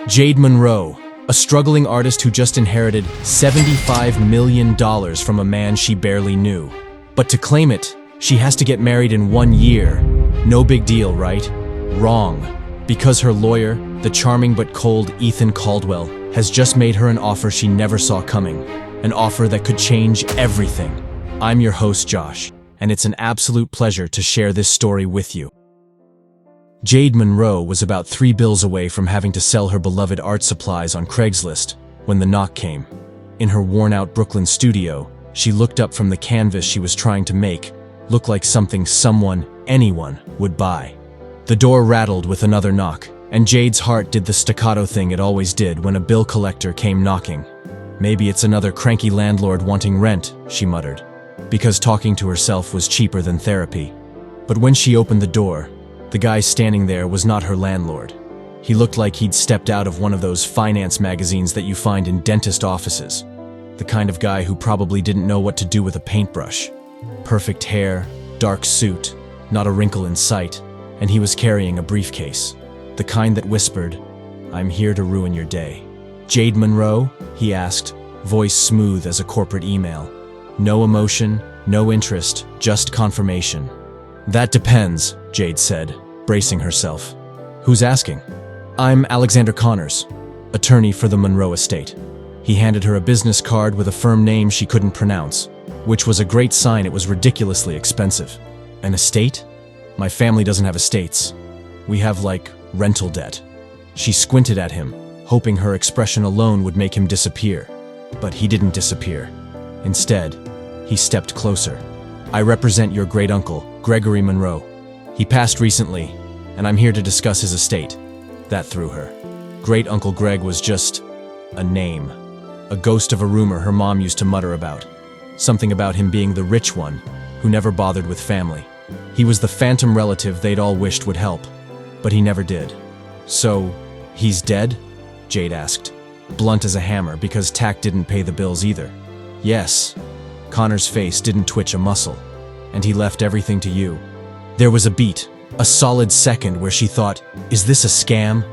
Jade Monroe, a struggling artist who just inherited $75 million from a man she barely knew. But to claim it, she has to get married in 1 year. No big deal, right? Wrong. Because her lawyer, the charming but cold Ethan Caldwell, has just made her an offer she never saw coming. An offer that could change everything. I'm your host, Josh, and it's an absolute pleasure to share this story with you. Jade Monroe was about 3 bills away from having to sell her beloved art supplies on Craigslist when the knock came. In her worn-out Brooklyn studio, she looked up from the canvas she was trying to make, looked like something anyone would buy. The door rattled with another knock, and Jade's heart did the staccato thing it always did when a bill collector came knocking. Maybe it's another cranky landlord wanting rent, she muttered, because talking to herself was cheaper than therapy. But when she opened the door, the guy standing there was not her landlord. He looked like he'd stepped out of one of those finance magazines that you find in dentist offices. The kind of guy who probably didn't know what to do with a paintbrush. Perfect hair, dark suit, not a wrinkle in sight, and he was carrying a briefcase. The kind that whispered, "I'm here to ruin your day." "Jade Monroe?" he asked, voice smooth as a corporate email. No emotion, no interest, just confirmation. "That depends," Jade said, bracing herself. "Who's asking?" "I'm Alexander Connors, attorney for the Monroe estate." He handed her a business card with a firm name she couldn't pronounce, which was a great sign it was ridiculously expensive. "An estate? My family doesn't have estates. We have, rental debt." She squinted at him, hoping her expression alone would make him disappear. But he didn't disappear. Instead, he stepped closer. "I represent your great-uncle, Gregory Monroe. He passed recently, and I'm here to discuss his estate." That threw her. Great-uncle Greg was just a name. A ghost of a rumor her mom used to mutter about. Something about him being the rich one, who never bothered with family. He was the phantom relative they'd all wished would help, but he never did. "So, he's dead?" Jade asked, blunt as a hammer because tact didn't pay the bills either. "Yes." Connor's face didn't twitch a muscle. "And he left everything to you." There was a beat, a solid second where she thought, "Is this a scam?"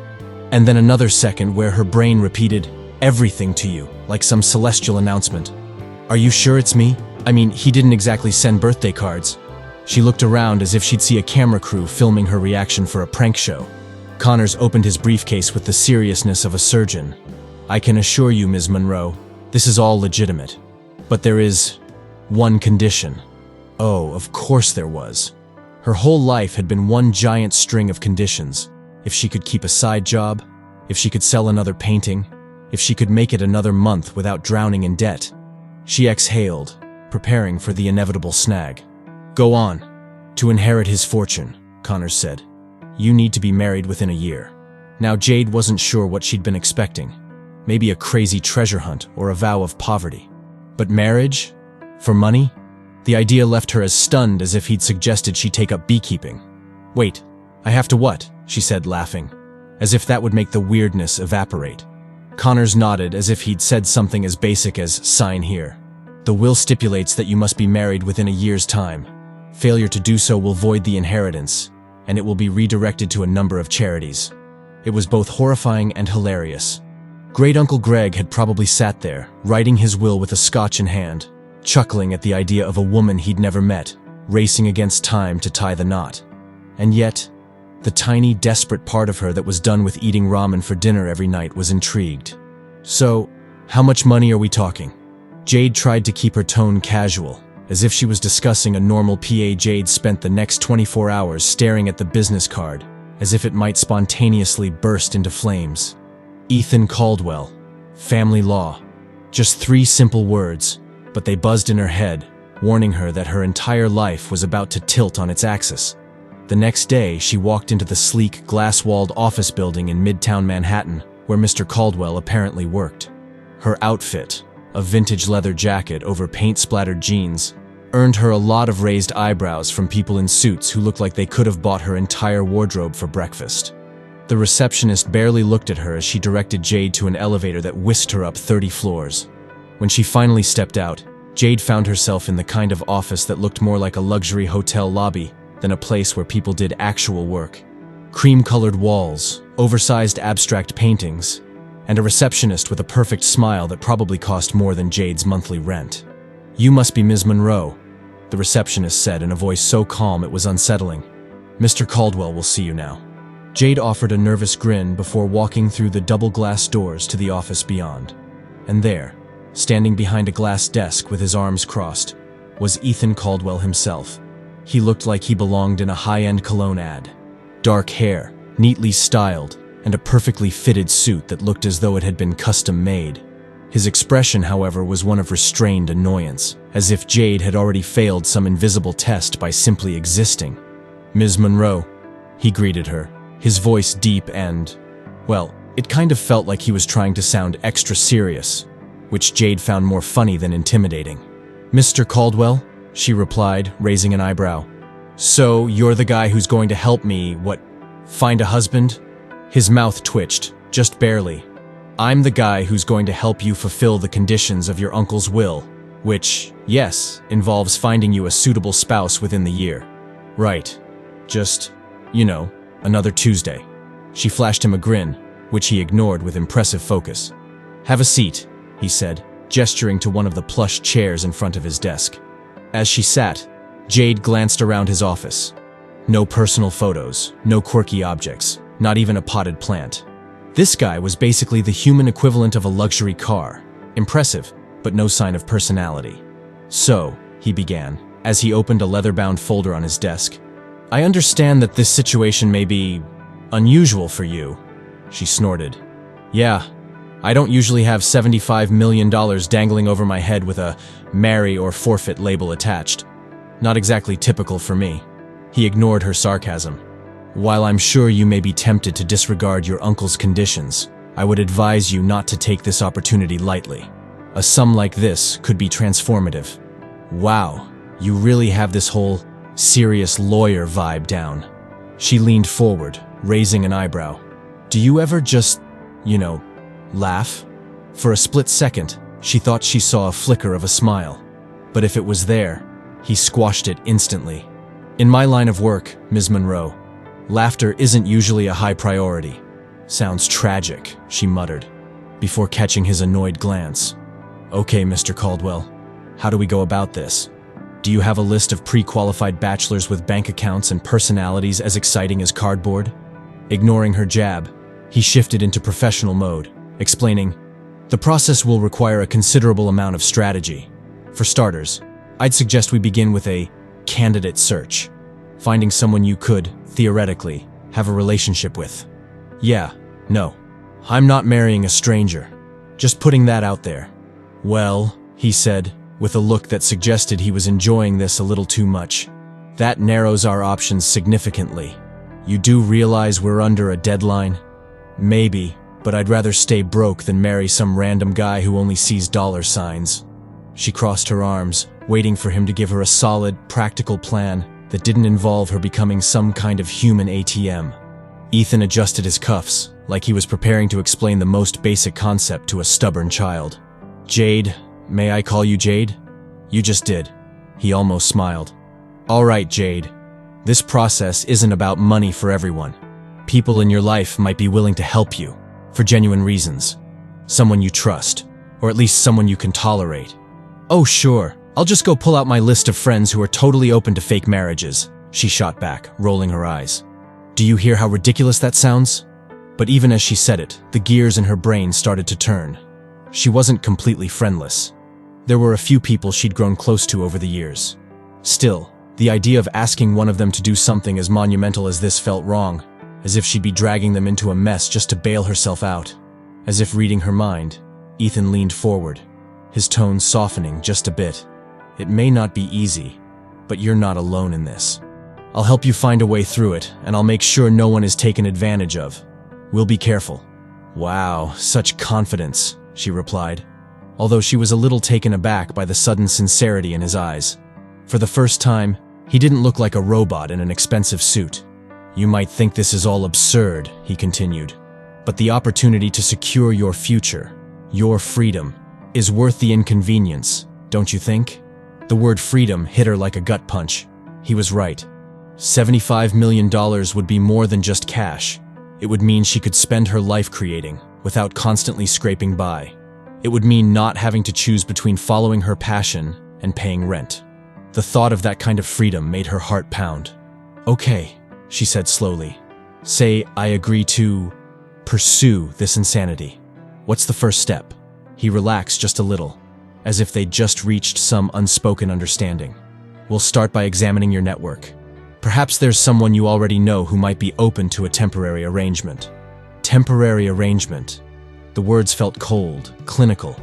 And then another second where her brain repeated, "Everything to you," like some celestial announcement. "Are you sure it's me? I mean, he didn't exactly send birthday cards." She looked around as if she'd see a camera crew filming her reaction for a prank show. Connors opened his briefcase with the seriousness of a surgeon. "I can assure you, Ms. Monroe, this is all legitimate. But there is one condition." Oh, of course there was. Her whole life had been one giant string of conditions. If she could keep a side job, if she could sell another painting, if she could make it another month without drowning in debt. She exhaled, preparing for the inevitable snag. "Go on." "To inherit his fortune," Connors said, "you need to be married within a year." Now Jade wasn't sure what she'd been expecting. Maybe a crazy treasure hunt or a vow of poverty. But marriage? For money? The idea left her as stunned as if he'd suggested she take up beekeeping. "Wait, I have to what?" she said, laughing, as if that would make the weirdness evaporate. Connors nodded as if he'd said something as basic as "sign here." "The will stipulates that you must be married within a year's time. Failure to do so will void the inheritance, and it will be redirected to a number of charities." It was both horrifying and hilarious. Great-uncle Greg had probably sat there, writing his will with a scotch in hand, chuckling at the idea of a woman he'd never met, racing against time to tie the knot. And yet, the tiny, desperate part of her that was done with eating ramen for dinner every night was intrigued. "So, how much money are we talking?" Jade tried to keep her tone casual, as if she was discussing a normal PA. Jade spent the next 24 hours staring at the business card, as if it might spontaneously burst into flames. Ethan Caldwell. Family law. Just 3 simple words, but they buzzed in her head, warning her that her entire life was about to tilt on its axis. The next day, she walked into the sleek, glass-walled office building in Midtown Manhattan, where Mr. Caldwell apparently worked. Her outfit, a vintage leather jacket over paint-splattered jeans, earned her a lot of raised eyebrows from people in suits who looked like they could have bought her entire wardrobe for breakfast. The receptionist barely looked at her as she directed Jade to an elevator that whisked her up 30 floors. When she finally stepped out, Jade found herself in the kind of office that looked more like a luxury hotel lobby than a place where people did actual work. Cream-colored walls, oversized abstract paintings, and a receptionist with a perfect smile that probably cost more than Jade's monthly rent. "You must be Ms. Monroe," the receptionist said in a voice so calm it was unsettling. "Mr. Caldwell will see you now." Jade offered a nervous grin before walking through the double-glass doors to the office beyond. And there, standing behind a glass desk with his arms crossed, was Ethan Caldwell himself. He looked like he belonged in a high-end cologne ad. Dark hair, neatly styled, and a perfectly fitted suit that looked as though it had been custom-made. His expression, however, was one of restrained annoyance, as if Jade had already failed some invisible test by simply existing. "Ms. Monroe," he greeted her, his voice deep and, well, it kind of felt like he was trying to sound extra serious, which Jade found more funny than intimidating. "Mr. Caldwell?" she replied, raising an eyebrow. "So, you're the guy who's going to help me, find a husband?" His mouth twitched, just barely. "I'm the guy who's going to help you fulfill the conditions of your uncle's will, which, yes, involves finding you a suitable spouse within the year." "Right. Just, another Tuesday." She flashed him a grin, which he ignored with impressive focus. "Have a seat," he said, gesturing to one of the plush chairs in front of his desk. As she sat, Jade glanced around his office. No personal photos, no quirky objects, not even a potted plant. This guy was basically the human equivalent of a luxury car. Impressive, but no sign of personality. "So," he began, as he opened a leather-bound folder on his desk, "I understand that this situation may be unusual for you." She snorted. "Yeah, I don't usually have $75 million dangling over my head with a marry or forfeit label attached. Not exactly typical for me." He ignored her sarcasm. "While I'm sure you may be tempted to disregard your uncle's conditions, I would advise you not to take this opportunity lightly. A sum like this could be transformative." "Wow, you really have this whole serious lawyer vibe down." She leaned forward, raising an eyebrow. "Do you ever just, laugh?" For a split second, she thought she saw a flicker of a smile. But if it was there, he squashed it instantly. "In my line of work, Ms. Monroe, laughter isn't usually a high priority." "Sounds tragic," she muttered, before catching his annoyed glance. "Okay, Mr. Caldwell, how do we go about this? Do you have a list of pre-qualified bachelors with bank accounts and personalities as exciting as cardboard?" Ignoring her jab, he shifted into professional mode, explaining, "The process will require a considerable amount of strategy. For starters, I'd suggest we begin with a candidate search, finding someone you could, theoretically, have a relationship with." "Yeah, no, I'm not marrying a stranger. Just putting that out there." "Well," he said, with a look that suggested he was enjoying this a little too much, "that narrows our options significantly. You do realize we're under a deadline?" "Maybe, but I'd rather stay broke than marry some random guy who only sees dollar signs." She crossed her arms, waiting for him to give her a solid, practical plan that didn't involve her becoming some kind of human ATM. Ethan adjusted his cuffs, like he was preparing to explain the most basic concept to a stubborn child. "Jade, may I call you Jade?" "You just did." He almost smiled. "All right, Jade. This process isn't about money for everyone. People in your life might be willing to help you, for genuine reasons. Someone you trust, or at least someone you can tolerate." "Oh, sure. I'll just go pull out my list of friends who are totally open to fake marriages," she shot back, rolling her eyes. "Do you hear how ridiculous that sounds?" But even as she said it, the gears in her brain started to turn. She wasn't completely friendless. There were a few people she'd grown close to over the years. Still, the idea of asking one of them to do something as monumental as this felt wrong, as if she'd be dragging them into a mess just to bail herself out. As if reading her mind, Ethan leaned forward, his tone softening just a bit. "It may not be easy, but you're not alone in this. I'll help you find a way through it, and I'll make sure no one is taken advantage of. We'll be careful." "Wow, such confidence," she replied, although she was a little taken aback by the sudden sincerity in his eyes. For the first time, he didn't look like a robot in an expensive suit. "You might think this is all absurd," he continued, "but the opportunity to secure your future, your freedom, is worth the inconvenience, don't you think?" The word freedom hit her like a gut punch. He was right. $75 million would be more than just cash. It would mean she could spend her life creating, without constantly scraping by. It would mean not having to choose between following her passion and paying rent. The thought of that kind of freedom made her heart pound. "Okay," she said slowly. "Say I agree to pursue this insanity. What's the first step?" He relaxed just a little, as if they'd just reached some unspoken understanding. "We'll start by examining your network. Perhaps there's someone you already know who might be open to a temporary arrangement." Temporary arrangement. The words felt cold, clinical,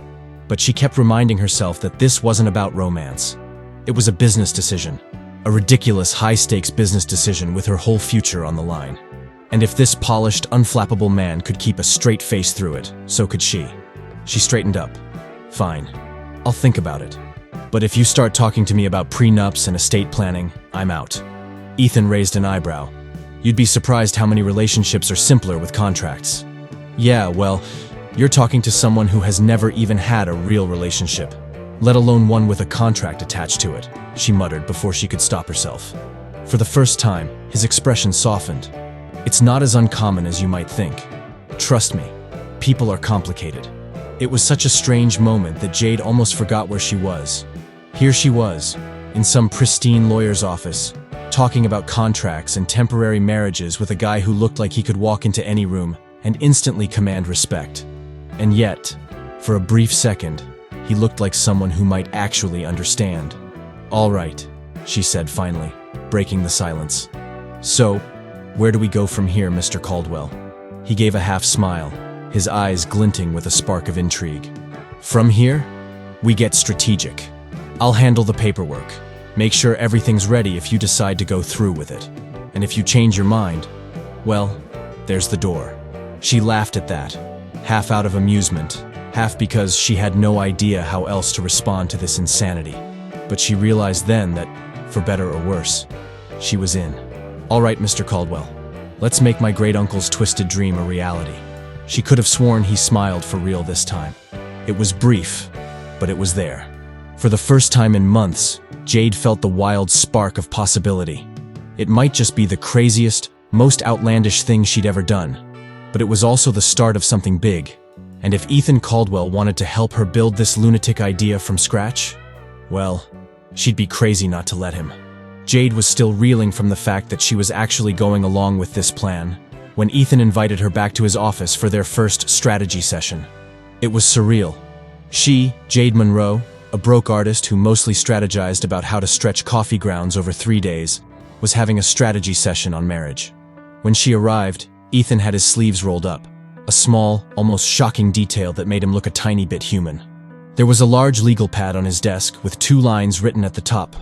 but she kept reminding herself that this wasn't about romance. It was a business decision, a ridiculous high-stakes business decision with her whole future on the line. And if this polished, unflappable man could keep a straight face through it, so could she. She straightened up. "Fine, I'll think about it. But if you start talking to me about prenups and estate planning, I'm out." Ethan raised an eyebrow. "You'd be surprised how many relationships are simpler with contracts." "Yeah, well, you're talking to someone who has never even had a real relationship, let alone one with a contract attached to it," she muttered before she could stop herself. For the first time, his expression softened. "It's not as uncommon as you might think. Trust me, people are complicated." It was such a strange moment that Jade almost forgot where she was. Here she was, in some pristine lawyer's office, talking about contracts and temporary marriages with a guy who looked like he could walk into any room and instantly command respect. And yet, for a brief second, he looked like someone who might actually understand. "All right," she said finally, breaking the silence. "So, where do we go from here, Mr. Caldwell?" He gave a half smile, his eyes glinting with a spark of intrigue. "From here, we get strategic. I'll handle the paperwork. Make sure everything's ready if you decide to go through with it. And if you change your mind, well, there's the door." She laughed at that, half out of amusement, half because she had no idea how else to respond to this insanity. But she realized then that, for better or worse, she was in. "All right, Mr. Caldwell, let's make my great-uncle's twisted dream a reality." She could have sworn he smiled for real this time. It was brief, but it was there. For the first time in months, Jade felt the wild spark of possibility. It might just be the craziest, most outlandish thing she'd ever done, but it was also the start of something big. And if Ethan Caldwell wanted to help her build this lunatic idea from scratch, well, she'd be crazy not to let him. Jade was still reeling from the fact that she was actually going along with this plan when Ethan invited her back to his office for their first strategy session. It was surreal. She, Jade Monroe, a broke artist who mostly strategized about how to stretch coffee grounds over 3 days, was having a strategy session on marriage. When she arrived, Ethan had his sleeves rolled up, a small, almost shocking detail that made him look a tiny bit human. There was a large legal pad on his desk with 2 lines written at the top: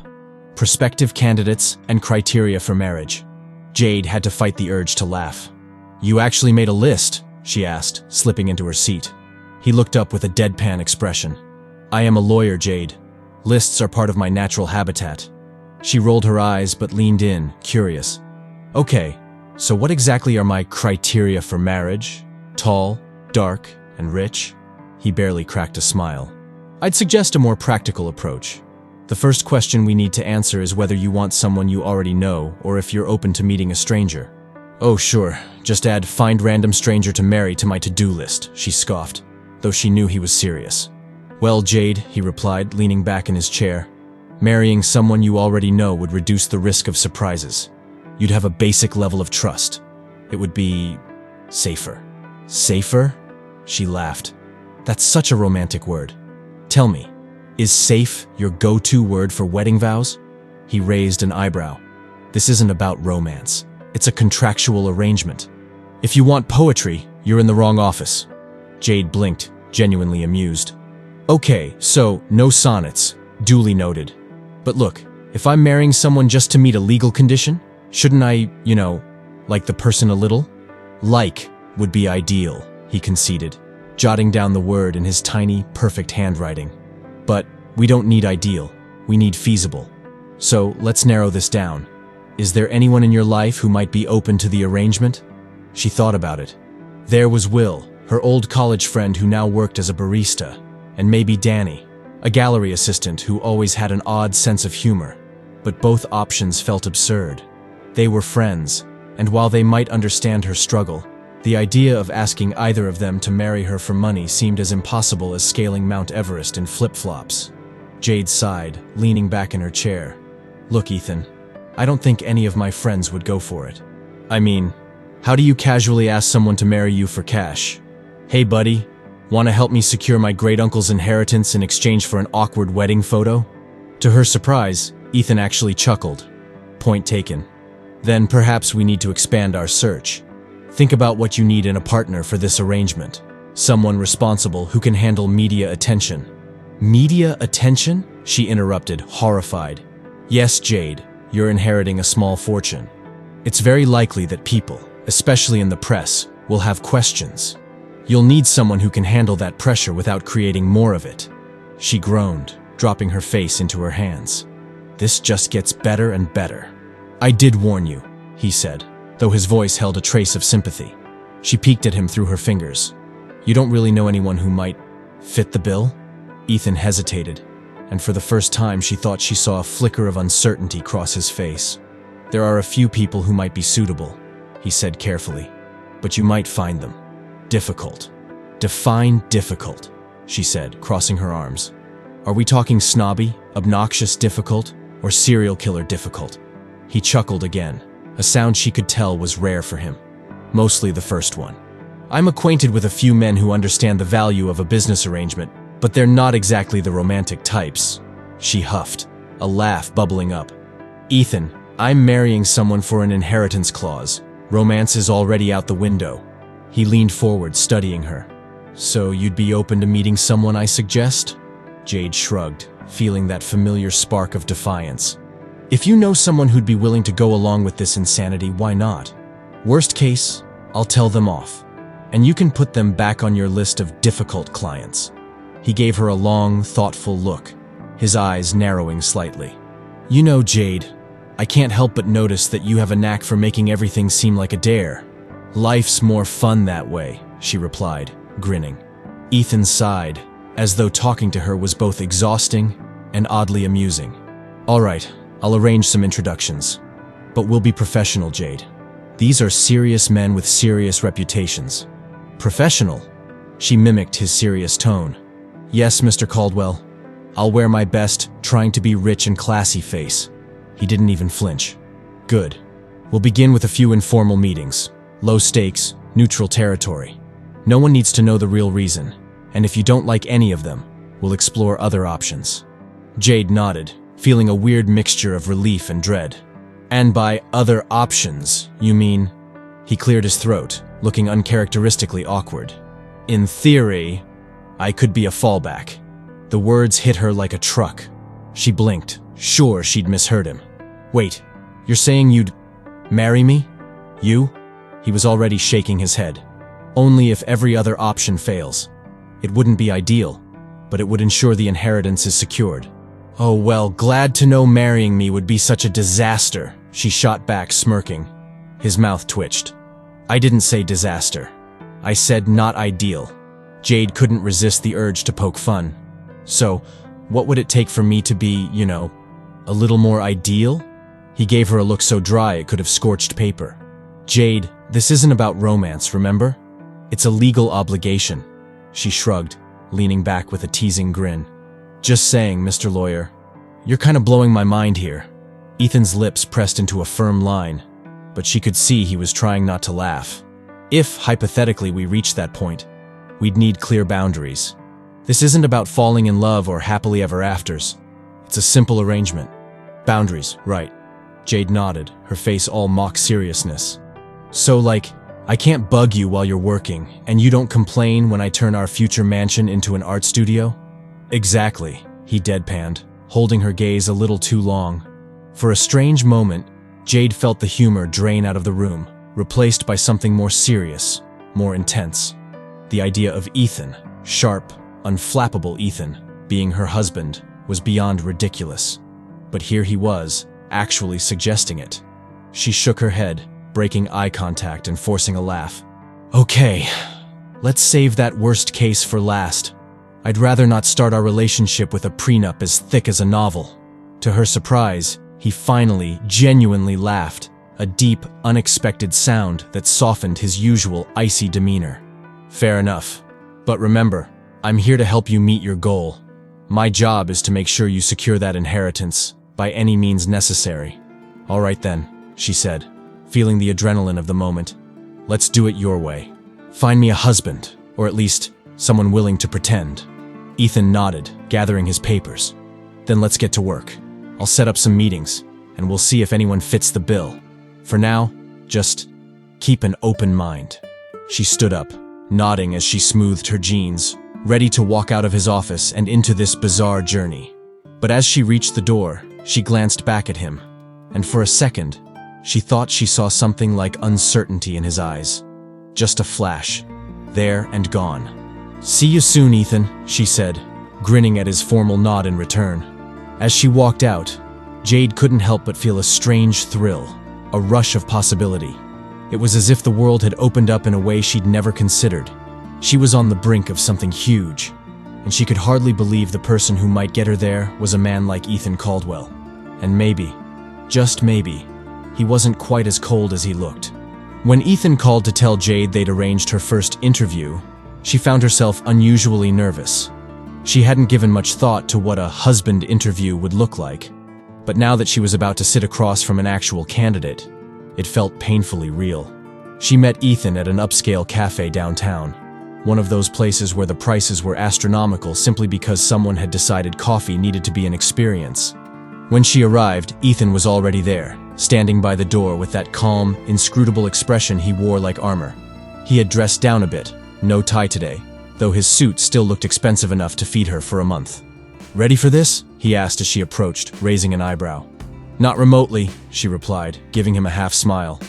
prospective candidates and criteria for marriage. Jade had to fight the urge to laugh. "You actually made a list?" she asked, slipping into her seat. He looked up with a deadpan expression. "I am a lawyer, Jade. Lists are part of my natural habitat." She rolled her eyes but leaned in, curious. "Okay, so what exactly are my criteria for marriage? Tall, dark, and rich?" He barely cracked a smile. "I'd suggest a more practical approach. The first question we need to answer is whether you want someone you already know or if you're open to meeting a stranger." "Oh, sure, just add 'find random stranger to marry' to my to-do list," she scoffed, though she knew he was serious. "Well, Jade," he replied, leaning back in his chair, "marrying someone you already know would reduce the risk of surprises. You'd have a basic level of trust. It would be safer." "Safer?" She laughed. "That's such a romantic word. Tell me, is safe your go-to word for wedding vows?" He raised an eyebrow. "This isn't about romance. It's a contractual arrangement. If you want poetry, you're in the wrong office." Jade blinked, genuinely amused. "Okay, so no sonnets, duly noted. But look, if I'm marrying someone just to meet a legal condition, shouldn't I, like the person a little?" "Like would be ideal," he conceded, jotting down the word in his tiny, perfect handwriting. "But we don't need ideal, we need feasible. So let's narrow this down. Is there anyone in your life who might be open to the arrangement?" She thought about it. There was Will, her old college friend who now worked as a barista, and maybe Danny, a gallery assistant who always had an odd sense of humor. But both options felt absurd. They were friends, and while they might understand her struggle, the idea of asking either of them to marry her for money seemed as impossible as scaling Mount Everest in flip-flops. Jade sighed, leaning back in her chair. Look, Ethan, I don't think any of my friends would go for it. I mean, how do you casually ask someone to marry you for cash? Hey buddy, want to help me secure my great-uncle's inheritance in exchange for an awkward wedding photo? To her surprise, Ethan actually chuckled. Point taken. Then perhaps we need to expand our search. Think about what you need in a partner for this arrangement. Someone responsible who can handle media attention. Media attention? She interrupted, horrified. Yes, Jade, you're inheriting a small fortune. It's very likely that people, especially in the press, will have questions. You'll need someone who can handle that pressure without creating more of it. She groaned, dropping her face into her hands. This just gets better and better. I did warn you, he said, though his voice held a trace of sympathy. She peeked at him through her fingers. You don't really know anyone who might fit the bill? Ethan hesitated, and for the first time she thought she saw a flicker of uncertainty cross his face. There are a few people who might be suitable, he said carefully, but you might find them difficult. Define difficult, she said, crossing her arms. Are we talking snobby, obnoxious difficult, or serial killer difficult? He chuckled again, a sound she could tell was rare for him. Mostly the first one. I'm acquainted with a few men who understand the value of a business arrangement, but they're not exactly the romantic types. She huffed, a laugh bubbling up. Ethan, I'm marrying someone for an inheritance clause. Romance is already out the window. He leaned forward, studying her. So you'd be open to meeting someone I suggest? Jade shrugged, feeling that familiar spark of defiance. If you know someone who'd be willing to go along with this insanity, why not? Worst case, I'll tell them off, and you can put them back on your list of difficult clients. He gave her a long, thoughtful look, his eyes narrowing slightly. You know, Jade, I can't help but notice that you have a knack for making everything seem like a dare. Life's more fun that way, she replied, grinning. Ethan sighed, as though talking to her was both exhausting and oddly amusing. All right, I'll arrange some introductions. But we'll be professional, Jade. These are serious men with serious reputations. Professional? She mimicked his serious tone. Yes, Mr. Caldwell. I'll wear my best, trying to be rich and classy face. He didn't even flinch. Good. We'll begin with a few informal meetings. Low stakes, neutral territory. No one needs to know the real reason, and if you don't like any of them, we'll explore other options. Jade nodded, feeling a weird mixture of relief and dread. And by other options, you mean? He cleared his throat, looking uncharacteristically awkward. In theory, I could be a fallback. The words hit her like a truck. She blinked, sure she'd misheard him. Wait, you're saying you'd marry me? You? He was already shaking his head. Only if every other option fails. It wouldn't be ideal, but it would ensure the inheritance is secured. Oh well, glad to know marrying me would be such a disaster, she shot back, smirking. His mouth twitched. I didn't say disaster. I said not ideal. Jade couldn't resist the urge to poke fun. So, what would it take for me to be, a little more ideal? He gave her a look so dry it could have scorched paper. Jade, this isn't about romance, remember? It's a legal obligation. She shrugged, leaning back with a teasing grin. Just saying, Mr. Lawyer. You're kind of blowing my mind here. Ethan's lips pressed into a firm line, but she could see he was trying not to laugh. If, hypothetically, we reached that point, we'd need clear boundaries. This isn't about falling in love or happily ever afters. It's a simple arrangement. Boundaries, right. Jade nodded, her face all mock seriousness. So, I can't bug you while you're working, and you don't complain when I turn our future mansion into an art studio? Exactly, he deadpanned, holding her gaze a little too long. For a strange moment, Jade felt the humor drain out of the room, replaced by something more serious, more intense. The idea of Ethan, sharp, unflappable Ethan, being her husband, was beyond ridiculous. But here he was, actually suggesting it. She shook her head, breaking eye contact and forcing a laugh. Okay, let's save that worst case for last. I'd rather not start our relationship with a prenup as thick as a novel. To her surprise, he finally, genuinely laughed, a deep, unexpected sound that softened his usual icy demeanor. Fair enough. But remember, I'm here to help you meet your goal. My job is to make sure you secure that inheritance by any means necessary. All right then, she said, feeling the adrenaline of the moment. Let's do it your way. Find me a husband, or at least someone willing to pretend. Ethan nodded, gathering his papers. Then let's get to work. I'll set up some meetings, and we'll see if anyone fits the bill. For now, just keep an open mind. She stood up, nodding as she smoothed her jeans, ready to walk out of his office and into this bizarre journey. But as she reached the door, she glanced back at him, and for a second, she thought she saw something like uncertainty in his eyes. Just a flash, there and gone. See you soon, Ethan, she said, grinning at his formal nod in return. As she walked out, Jade couldn't help but feel a strange thrill, a rush of possibility. It was as if the world had opened up in a way she'd never considered. She was on the brink of something huge, and she could hardly believe the person who might get her there was a man like Ethan Caldwell. And maybe, just maybe, he wasn't quite as cold as he looked. When Ethan called to tell Jade they'd arranged her first interview, she found herself unusually nervous. She hadn't given much thought to what a husband interview would look like, but now that she was about to sit across from an actual candidate, it felt painfully real. She met Ethan at an upscale cafe downtown, one of those places where the prices were astronomical simply because someone had decided coffee needed to be an experience. When she arrived, Ethan was already there, standing by the door with that calm, inscrutable expression he wore like armor. He had dressed down a bit, no tie today, though his suit still looked expensive enough to feed her for a month. "Ready for this?" he asked as she approached, raising an eyebrow. "Not remotely," she replied, giving him a half smile.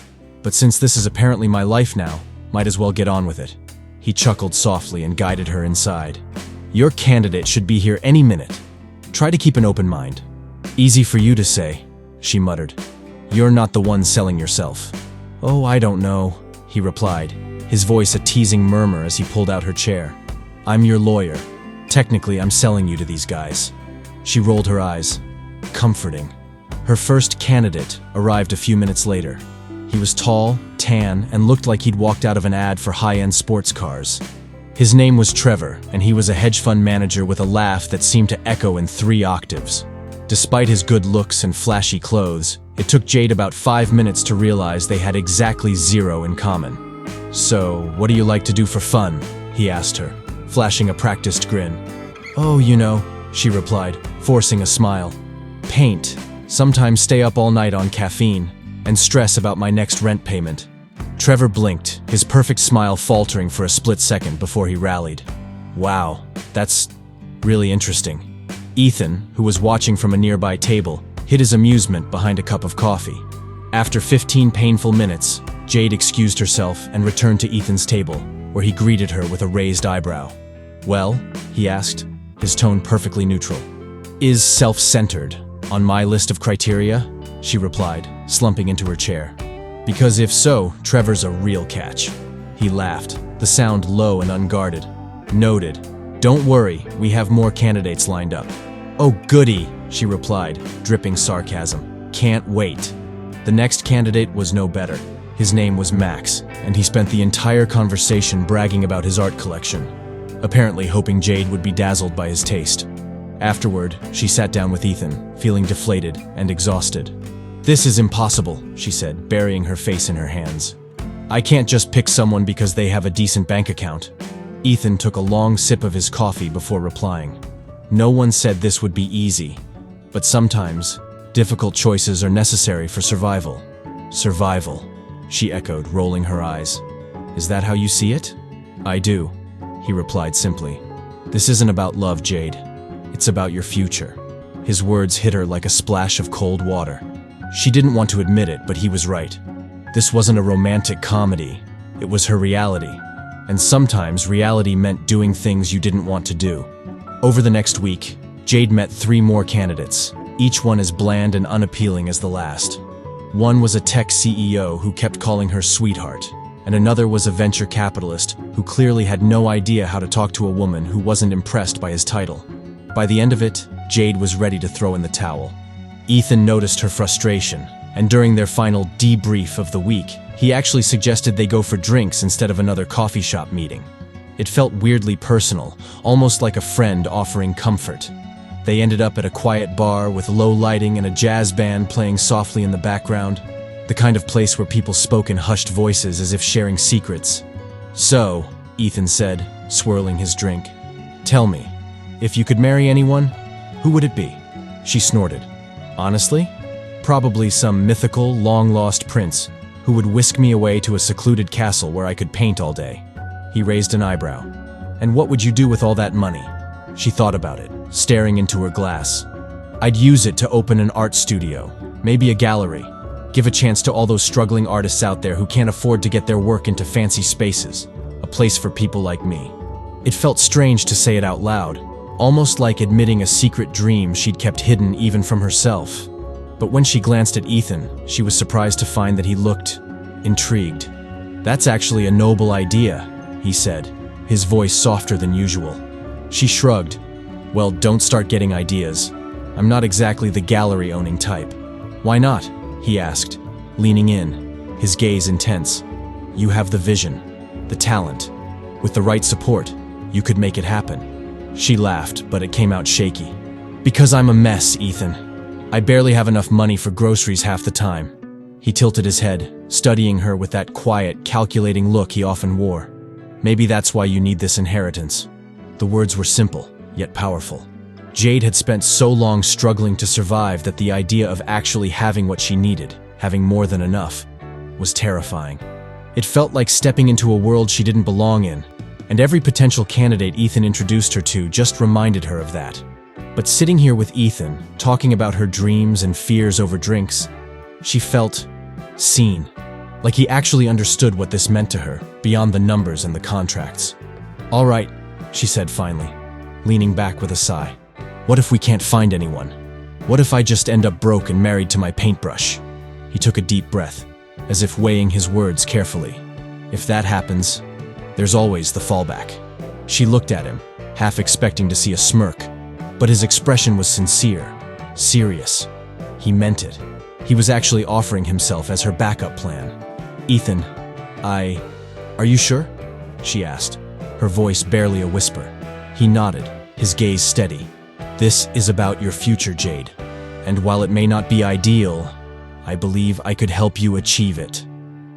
"But since this is apparently my life now, might as well get on with it." He chuckled softly and guided her inside. "Your candidate should be here any minute. Try to keep an open mind." "Easy for you to say," she muttered. "You're not the one selling yourself." "Oh, I don't know," he replied, his voice a teasing murmur as he pulled out her chair. "I'm your lawyer. Technically, I'm selling you to these guys." She rolled her eyes. Comforting. Her first candidate arrived a few minutes later. He was tall, tan, and looked like he'd walked out of an ad for high-end sports cars. His name was Trevor, and he was a hedge fund manager with a laugh that seemed to echo in 3 octaves. Despite his good looks and flashy clothes, it took Jade about 5 minutes to realize they had exactly 0 in common. "So, what do you like to do for fun?" he asked her, flashing a practiced grin. "Oh, you know," she replied, forcing a smile. "Paint. Sometimes stay up all night on caffeine, and stress about my next rent payment." Trevor blinked, his perfect smile faltering for a split second before he rallied. "Wow, that's really interesting." Ethan, who was watching from a nearby table, hid his amusement behind a cup of coffee. After 15 painful minutes, Jade excused herself and returned to Ethan's table, where he greeted her with a raised eyebrow. "Well?" he asked, his tone perfectly neutral. "Is self-centered on my list of criteria?" she replied, slumping into her chair. "Because if so, Trevor's a real catch." He laughed, the sound low and unguarded. "Noted. Don't worry, we have more candidates lined up." "Oh, goody," she replied, dripping sarcasm. "Can't wait." The next candidate was no better. His name was Max, and he spent the entire conversation bragging about his art collection, apparently hoping Jade would be dazzled by his taste. Afterward, she sat down with Ethan, feeling deflated and exhausted. "This is impossible," she said, burying her face in her hands. "I can't just pick someone because they have a decent bank account." Ethan took a long sip of his coffee before replying. "No one said this would be easy, but sometimes, difficult choices are necessary for survival." "Survival," she echoed, rolling her eyes. "Is that how you see it?" "I do," he replied simply. "This isn't about love, Jade. It's about your future." His words hit her like a splash of cold water. She didn't want to admit it, but he was right. This wasn't a romantic comedy. It was her reality. And sometimes reality meant doing things you didn't want to do. Over the next week, Jade met 3 more candidates, each one as bland and unappealing as the last. One was a tech CEO who kept calling her sweetheart, and another was a venture capitalist who clearly had no idea how to talk to a woman who wasn't impressed by his title. By the end of it, Jade was ready to throw in the towel. Ethan noticed her frustration, And during their final debrief of the week, he actually suggested they go for drinks instead of another coffee shop meeting. It felt weirdly personal, almost like a friend offering comfort. They ended up at a quiet bar with low lighting and a jazz band playing softly in the background, the kind of place where people spoke in hushed voices as if sharing secrets. "So," Ethan said, swirling his drink, "tell me, if you could marry anyone, who would it be?" She snorted. "Honestly? Probably some mythical, long-lost prince who would whisk me away to a secluded castle where I could paint all day." He raised an eyebrow. "And what would you do with all that money?" She thought about it, staring into her glass. "I'd use it to open an art studio, maybe a gallery. Give a chance to all those struggling artists out there who can't afford to get their work into fancy spaces. A place for people like me." It felt strange to say it out loud, almost like admitting a secret dream she'd kept hidden even from herself. But when she glanced at Ethan, she was surprised to find that he looked intrigued. "That's actually a noble idea," he said, his voice softer than usual. She shrugged. "Well, don't start getting ideas. I'm not exactly the gallery-owning type." "Why not?" he asked, leaning in, his gaze intense. "You have the vision, the talent. With the right support, you could make it happen." She laughed, but it came out shaky. "Because I'm a mess, Ethan. I barely have enough money for groceries half the time." He tilted his head, studying her with that quiet, calculating look he often wore. "Maybe that's why you need this inheritance." The words were simple, yet powerful. Jade had spent so long struggling to survive that the idea of actually having what she needed, having more than enough, was terrifying. It felt like stepping into a world she didn't belong in, and every potential candidate Ethan introduced her to just reminded her of that. But sitting here with Ethan, talking about her dreams and fears over drinks, she felt seen, like he actually understood what this meant to her, beyond the numbers and the contracts. "All right," she said finally, leaning back with a sigh. "What if we can't find anyone? What if I just end up broke and married to my paintbrush?" He took a deep breath, as if weighing his words carefully. "If that happens, there's always the fallback." She looked at him, half expecting to see a smirk, but his expression was sincere, serious. He meant it. He was actually offering himself as her backup plan. "Ethan, are you sure?" she asked, her voice barely a whisper. He nodded, his gaze steady. "This is about your future, Jade. And while it may not be ideal, I believe I could help you achieve it."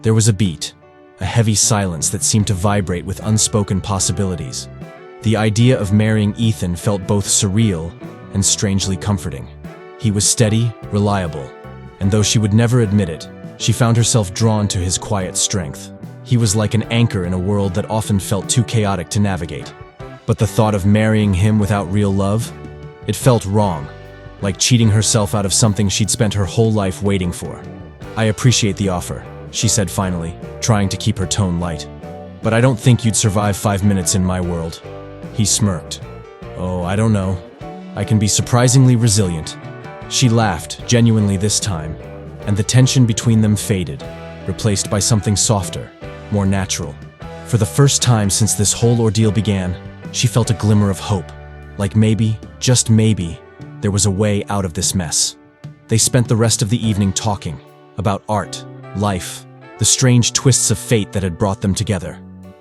There was a beat, a heavy silence that seemed to vibrate with unspoken possibilities. The idea of marrying Ethan felt both surreal and strangely comforting. He was steady, reliable, and though she would never admit it, she found herself drawn to his quiet strength. He was like an anchor in a world that often felt too chaotic to navigate. But the thought of marrying him without real love? It felt wrong, like cheating herself out of something she'd spent her whole life waiting for. "I appreciate the offer," she said finally, trying to keep her tone light. "But I don't think you'd survive 5 minutes in my world." He smirked. "Oh, I don't know. I can be surprisingly resilient." She laughed, genuinely this time, and the tension between them faded, replaced by something softer, more natural. For the first time since this whole ordeal began, she felt a glimmer of hope, like maybe, just maybe, there was a way out of this mess. They spent the rest of the evening talking about art, life, the strange twists of fate that had brought them together.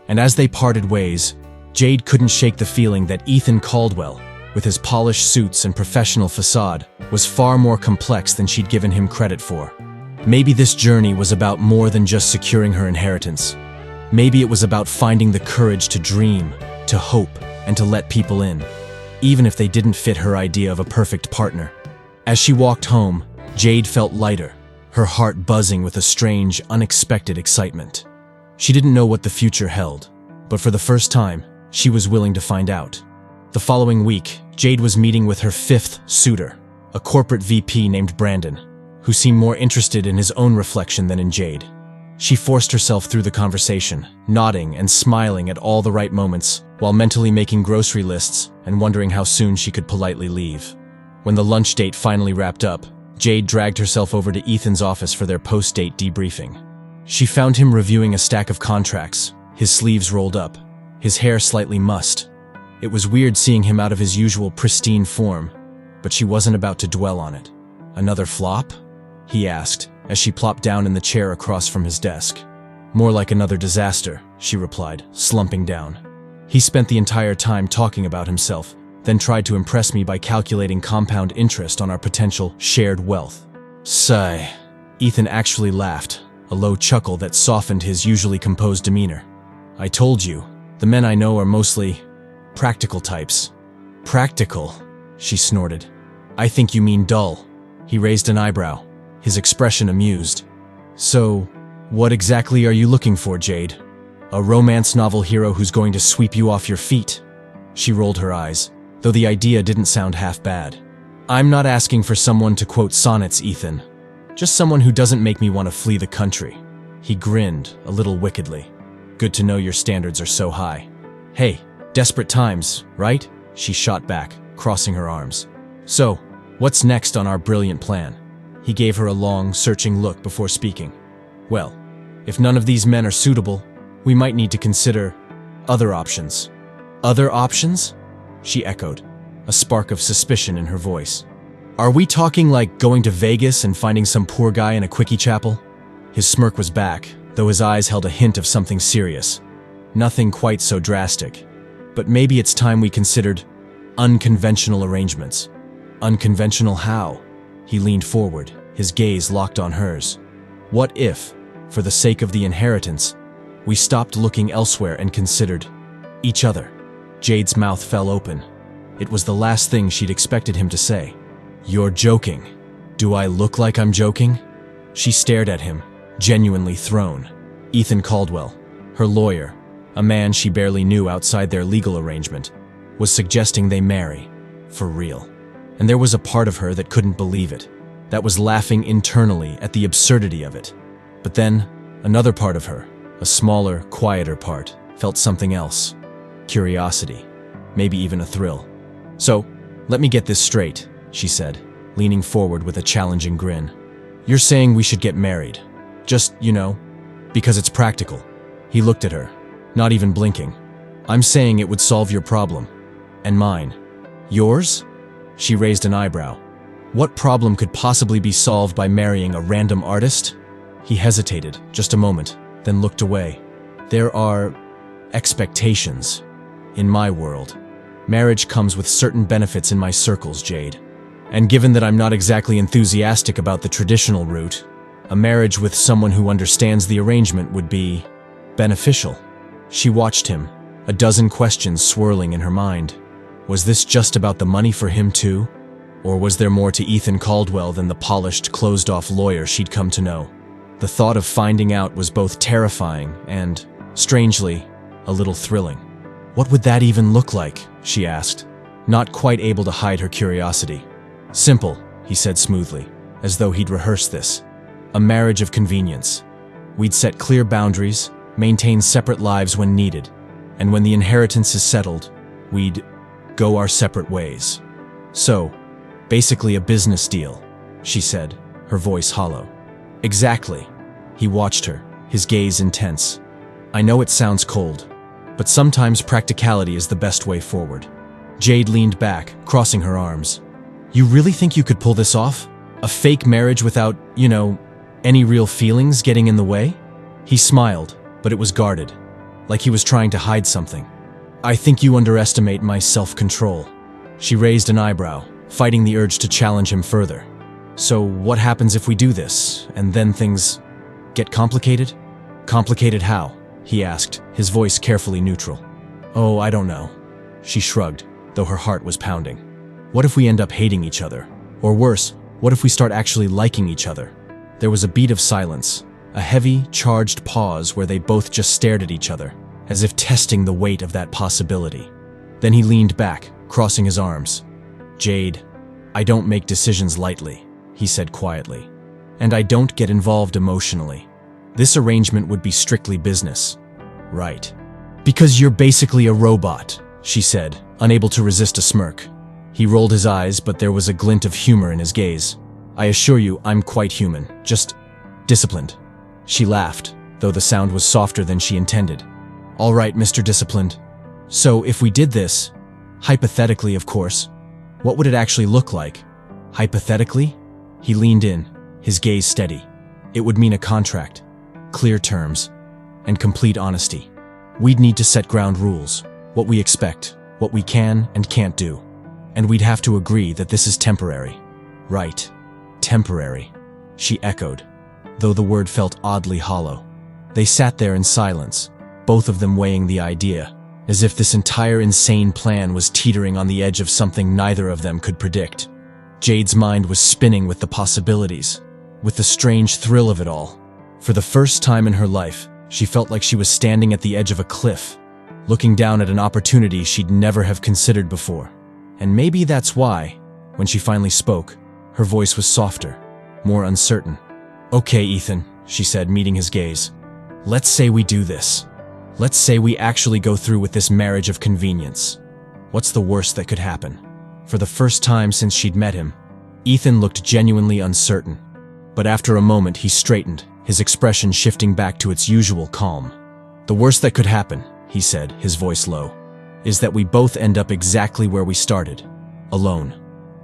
And as they parted ways, Jade couldn't shake the feeling that Ethan Caldwell, with his polished suits and professional facade, was far more complex than she'd given him credit for. Maybe this journey was about more than just securing her inheritance. Maybe it was about finding the courage to dream, to hope, and to let people in, even if they didn't fit her idea of a perfect partner. As she walked home, Jade felt lighter, her heart buzzing with a strange, unexpected excitement. She didn't know what the future held, but for the first time, she was willing to find out. The following week, Jade was meeting with her fifth suitor, a corporate VP named Brandon, who seemed more interested in his own reflection than in Jade. She forced herself through the conversation, nodding and smiling at all the right moments, while mentally making grocery lists and wondering how soon she could politely leave. When the lunch date finally wrapped up, Jade dragged herself over to Ethan's office for their post-date debriefing. She found him reviewing a stack of contracts, his sleeves rolled up, his hair slightly mussed. It was weird seeing him out of his usual pristine form, but she wasn't about to dwell on it. "Another flop?" he asked, as she plopped down in the chair across from his desk. More like another disaster, she replied, slumping down. He spent the entire time talking about himself, then tried to impress me by calculating compound interest on our potential shared wealth. Sigh. Ethan actually laughed, a low chuckle that softened his usually composed demeanor. I told you, the men I know are mostly practical types. Practical, she snorted. I think you mean dull. He raised an eyebrow, his expression amused. So, what exactly are you looking for, Jade? A romance novel hero who's going to sweep you off your feet? She rolled her eyes, though the idea didn't sound half bad. I'm not asking for someone to quote sonnets, Ethan. Just someone who doesn't make me want to flee the country. He grinned, a little wickedly. Good to know your standards are so high. Hey, desperate times, right? She shot back, crossing her arms. So, what's next on our brilliant plan? He gave her a long, searching look before speaking. Well, if none of these men are suitable, we might need to consider other options. Other options? She echoed, a spark of suspicion in her voice. Are we talking like going to Vegas and finding some poor guy in a quickie chapel? His smirk was back, though his eyes held a hint of something serious. Nothing quite so drastic. But maybe it's time we considered unconventional arrangements. Unconventional how? He leaned forward, his gaze locked on hers. What if, for the sake of the inheritance, we stopped looking elsewhere and considered each other? Jade's mouth fell open. It was the last thing she'd expected him to say. You're joking. Do I look like I'm joking? She stared at him, genuinely thrown. Ethan Caldwell, her lawyer, a man she barely knew outside their legal arrangement, was suggesting they marry. For real. And there was a part of her that couldn't believe it, that was laughing internally at the absurdity of it. But then, another part of her, a smaller, quieter part, felt something else. Curiosity. Maybe even a thrill. So, let me get this straight, she said, leaning forward with a challenging grin. You're saying we should get married. Just, because it's practical. He looked at her, not even blinking. I'm saying it would solve your problem. And mine. Yours? She raised an eyebrow. What problem could possibly be solved by marrying a random artist? He hesitated, just a moment, then looked away. There are expectations. In my world, marriage comes with certain benefits in my circles, Jade. And given that I'm not exactly enthusiastic about the traditional route, a marriage with someone who understands the arrangement would be beneficial. She watched him, a dozen questions swirling in her mind. Was this just about the money for him too? Or was there more to Ethan Caldwell than the polished, closed-off lawyer she'd come to know? The thought of finding out was both terrifying and, strangely, a little thrilling. What would that even look like? She asked, not quite able to hide her curiosity. Simple, he said smoothly, as though he'd rehearsed this. A marriage of convenience. We'd set clear boundaries, maintain separate lives when needed, and when the inheritance is settled, we'd go our separate ways. So, basically a business deal, she said, her voice hollow. Exactly. He watched her, his gaze intense. I know it sounds cold, but sometimes practicality is the best way forward. Jade leaned back, crossing her arms. You really think you could pull this off? A fake marriage without, any real feelings getting in the way? He smiled, but it was guarded, like he was trying to hide something. I think you underestimate my self-control. She raised an eyebrow, fighting the urge to challenge him further. So what happens if we do this, and then things get complicated? Complicated how? He asked, his voice carefully neutral. Oh, I don't know. She shrugged, though her heart was pounding. What if we end up hating each other? Or worse, what if we start actually liking each other? There was a beat of silence, a heavy, charged pause where they both just stared at each other, as if testing the weight of that possibility. Then he leaned back, crossing his arms. Jade, I don't make decisions lightly, he said quietly. And I don't get involved emotionally. This arrangement would be strictly business. Right. Because you're basically a robot, she said, unable to resist a smirk. He rolled his eyes, but there was a glint of humor in his gaze. I assure you, I'm quite human, just disciplined. She laughed, though the sound was softer than she intended. All right, Mr. Disciplined. So if we did this, hypothetically, of course, what would it actually look like? Hypothetically? He leaned in, his gaze steady. It would mean a contract, clear terms, and complete honesty. We'd need to set ground rules, what we expect, what we can and can't do. And we'd have to agree that this is temporary. Right. Temporary, she echoed, though the word felt oddly hollow. They sat there in silence, both of them weighing the idea, as if this entire insane plan was teetering on the edge of something neither of them could predict. Jade's mind was spinning with the possibilities, with the strange thrill of it all. For the first time in her life, she felt like she was standing at the edge of a cliff, looking down at an opportunity she'd never have considered before. And maybe that's why, when she finally spoke, her voice was softer, more uncertain. "Okay, Ethan," she said, meeting his gaze. "Let's say we do this. Let's say we actually go through with this marriage of convenience. What's the worst that could happen?" For the first time since she'd met him, Ethan looked genuinely uncertain. But after a moment, he straightened, his expression shifting back to its usual calm. "The worst that could happen," he said, his voice low, "is that we both end up exactly where we started, alone."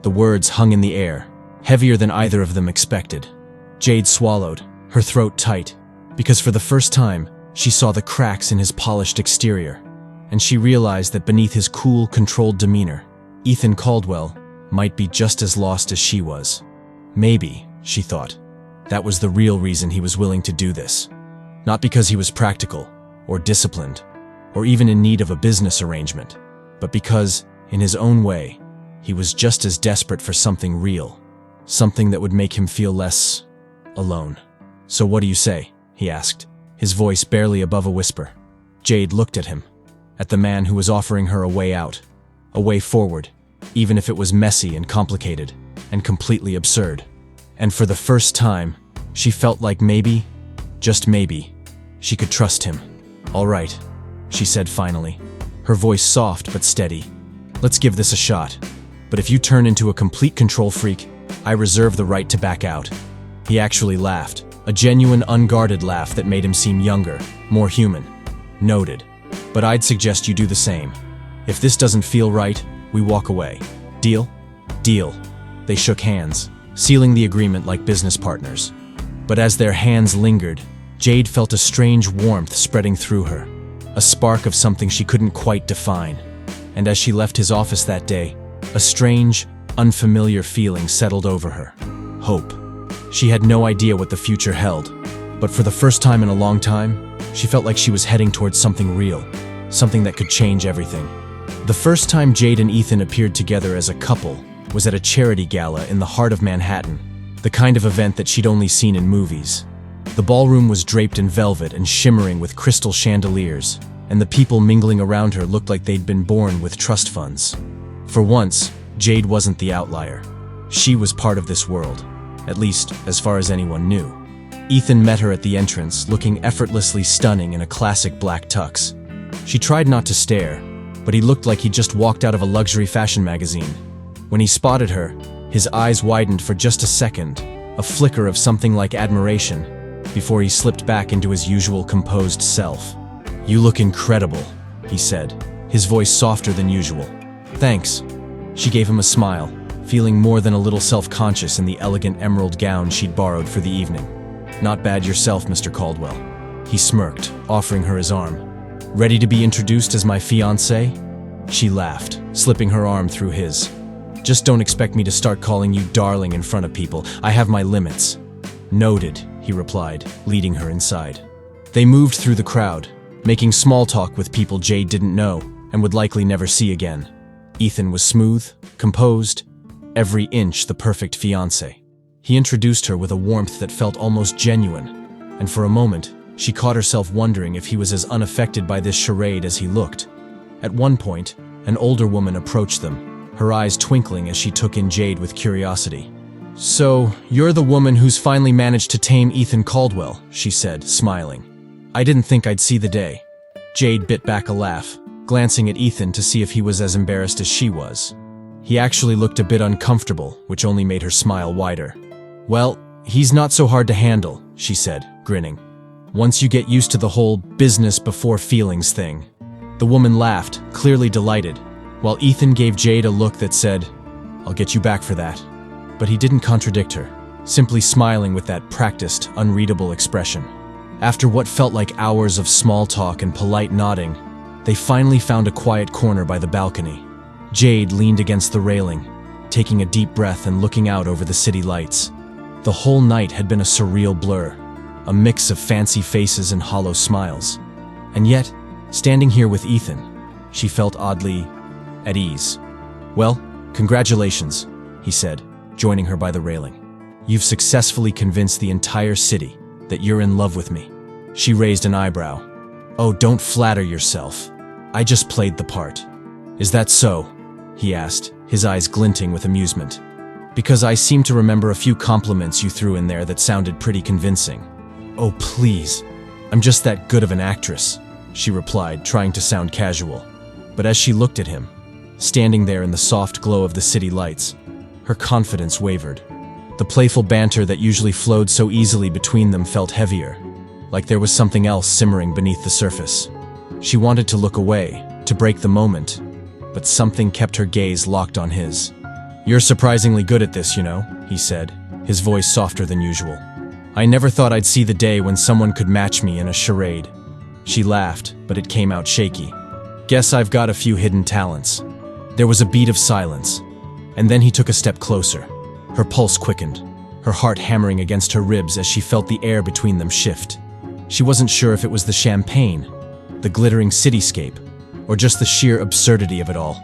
The words hung in the air, heavier than either of them expected. Jade swallowed, her throat tight, because for the first time, she saw the cracks in his polished exterior, and she realized that beneath his cool, controlled demeanor, Ethan Caldwell might be just as lost as she was. Maybe, she thought, that was the real reason he was willing to do this. Not because he was practical, or disciplined, or even in need of a business arrangement, but because, in his own way, he was just as desperate for something real, something that would make him feel less alone. "So what do you say?" he asked, his voice barely above a whisper. Jade looked at him, at the man who was offering her a way out, a way forward, even if it was messy and complicated, and completely absurd. And for the first time, she felt like maybe, just maybe, she could trust him. "All right," she said finally, her voice soft but steady. "Let's give this a shot. But if you turn into a complete control freak, I reserve the right to back out." He actually laughed, a genuine, unguarded laugh that made him seem younger, more human. "Noted. But I'd suggest you do the same. If this doesn't feel right, we walk away. Deal?" "Deal." They shook hands, sealing the agreement like business partners. But as their hands lingered, Jade felt a strange warmth spreading through her, a spark of something she couldn't quite define. And as she left his office that day, a strange, unfamiliar feeling settled over her. Hope. She had no idea what the future held, but for the first time in a long time, she felt like she was heading towards something real, something that could change everything. The first time Jade and Ethan appeared together as a couple was at a charity gala in the heart of Manhattan, the kind of event that she'd only seen in movies. The ballroom was draped in velvet and shimmering with crystal chandeliers, and the people mingling around her looked like they'd been born with trust funds. For once, Jade wasn't the outlier. She was part of this world, at least as far as anyone knew. Ethan met her at the entrance, looking effortlessly stunning in a classic black tux. She tried not to stare, but he looked like he'd just walked out of a luxury fashion magazine. When he spotted her, his eyes widened for just a second, a flicker of something like admiration, before he slipped back into his usual composed self. "You look incredible," he said, his voice softer than usual. "Thanks." She gave him a smile, feeling more than a little self-conscious in the elegant emerald gown she'd borrowed for the evening. "Not bad yourself, Mr. Caldwell." He smirked, offering her his arm. "Ready to be introduced as my fiancé?" She laughed, slipping her arm through his. "Just don't expect me to start calling you darling in front of people. I have my limits." "Noted," he replied, leading her inside. They moved through the crowd, making small talk with people Jade didn't know and would likely never see again. Ethan was smooth, composed, every inch the perfect fiancé. He introduced her with a warmth that felt almost genuine, and for a moment, she caught herself wondering if he was as unaffected by this charade as he looked. At one point, an older woman approached them, her eyes twinkling as she took in Jade with curiosity. "So, you're the woman who's finally managed to tame Ethan Caldwell," she said, smiling. "I didn't think I'd see the day." Jade bit back a laugh, glancing at Ethan to see if he was as embarrassed as she was. He actually looked a bit uncomfortable, which only made her smile wider. "Well, he's not so hard to handle," she said, grinning. "Once you get used to the whole business before feelings thing." The woman laughed, clearly delighted, while Ethan gave Jade a look that said, "I'll get you back for that." But he didn't contradict her. simply smiling with that practiced, unreadable expression. After what felt like hours of small talk and polite nodding, they finally found a quiet corner by the balcony. Jade leaned against the railing, taking a deep breath and looking out over the city lights. The whole night had been a surreal blur, a mix of fancy faces and hollow smiles. And yet, standing here with Ethan, she felt oddly at ease. "Well, congratulations," he said, joining her by the railing. "You've successfully convinced the entire city that you're in love with me." She raised an eyebrow. "Oh, don't flatter yourself. I just played the part." "Is that so?" he asked, his eyes glinting with amusement. "Because I seem to remember a few compliments you threw in there that sounded pretty convincing." "Oh, please. I'm just that good of an actress," she replied, trying to sound casual. But as she looked at him, standing there in the soft glow of the city lights, her confidence wavered. The playful banter that usually flowed so easily between them felt heavier, like there was something else simmering beneath the surface. She wanted to look away, to break the moment, but something kept her gaze locked on his. "You're surprisingly good at this, you know," he said, his voice softer than usual. "I never thought I'd see the day when someone could match me in a charade." She laughed, but it came out shaky. "Guess I've got a few hidden talents." There was a beat of silence, and then he took a step closer. Her pulse quickened, her heart hammering against her ribs as she felt the air between them shift. She wasn't sure if it was the champagne, the glittering cityscape, or just the sheer absurdity of it all,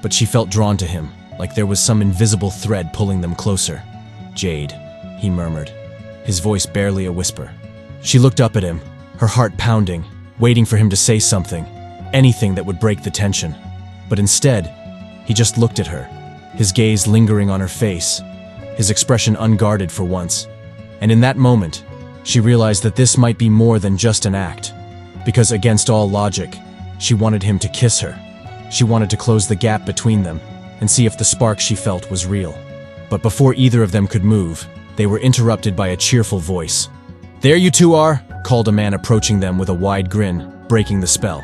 but she felt drawn to him, like there was some invisible thread pulling them closer. "Jade," he murmured, his voice barely a whisper. She looked up at him, her heart pounding, waiting for him to say something, anything that would break the tension. But instead, he just looked at her, his gaze lingering on her face, his expression unguarded for once. And in that moment, she realized that this might be more than just an act, because against all logic, she wanted him to kiss her. She wanted to close the gap between them and see if the spark she felt was real. But before either of them could move, they were interrupted by a cheerful voice. "There you two are," called a man approaching them with a wide grin, breaking the spell.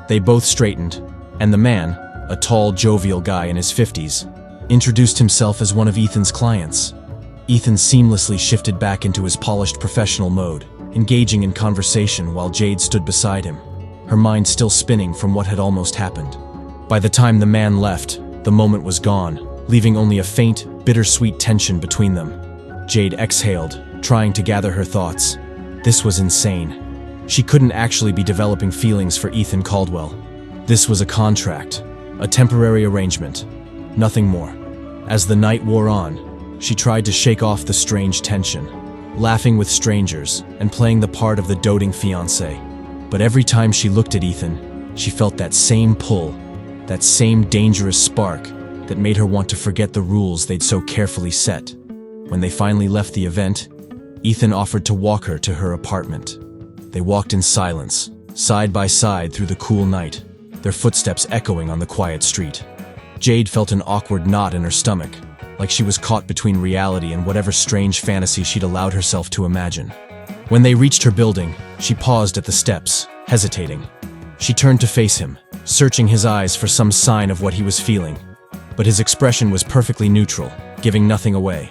They both straightened, and the man, a tall, jovial guy in his 50s, introduced himself as one of Ethan's clients. Ethan seamlessly shifted back into his polished professional mode, engaging in conversation while Jade stood beside him, her mind still spinning from what had almost happened. By the time the man left, the moment was gone, leaving only a faint, bittersweet tension between them. Jade exhaled, trying to gather her thoughts. This was insane. She couldn't actually be developing feelings for Ethan Caldwell. This was a contract, a temporary arrangement, nothing more. As the night wore on, she tried to shake off the strange tension, laughing with strangers and playing the part of the doting fiancé. But every time she looked at Ethan, she felt that same pull, that same dangerous spark that made her want to forget the rules they'd so carefully set. When they finally left the event, Ethan offered to walk her to her apartment. They walked in silence, side by side through the cool night, their footsteps echoing on the quiet street. Jade felt an awkward knot in her stomach, like she was caught between reality and whatever strange fantasy she'd allowed herself to imagine. When they reached her building, she paused at the steps, hesitating. She turned to face him, searching his eyes for some sign of what he was feeling. But his expression was perfectly neutral, giving nothing away.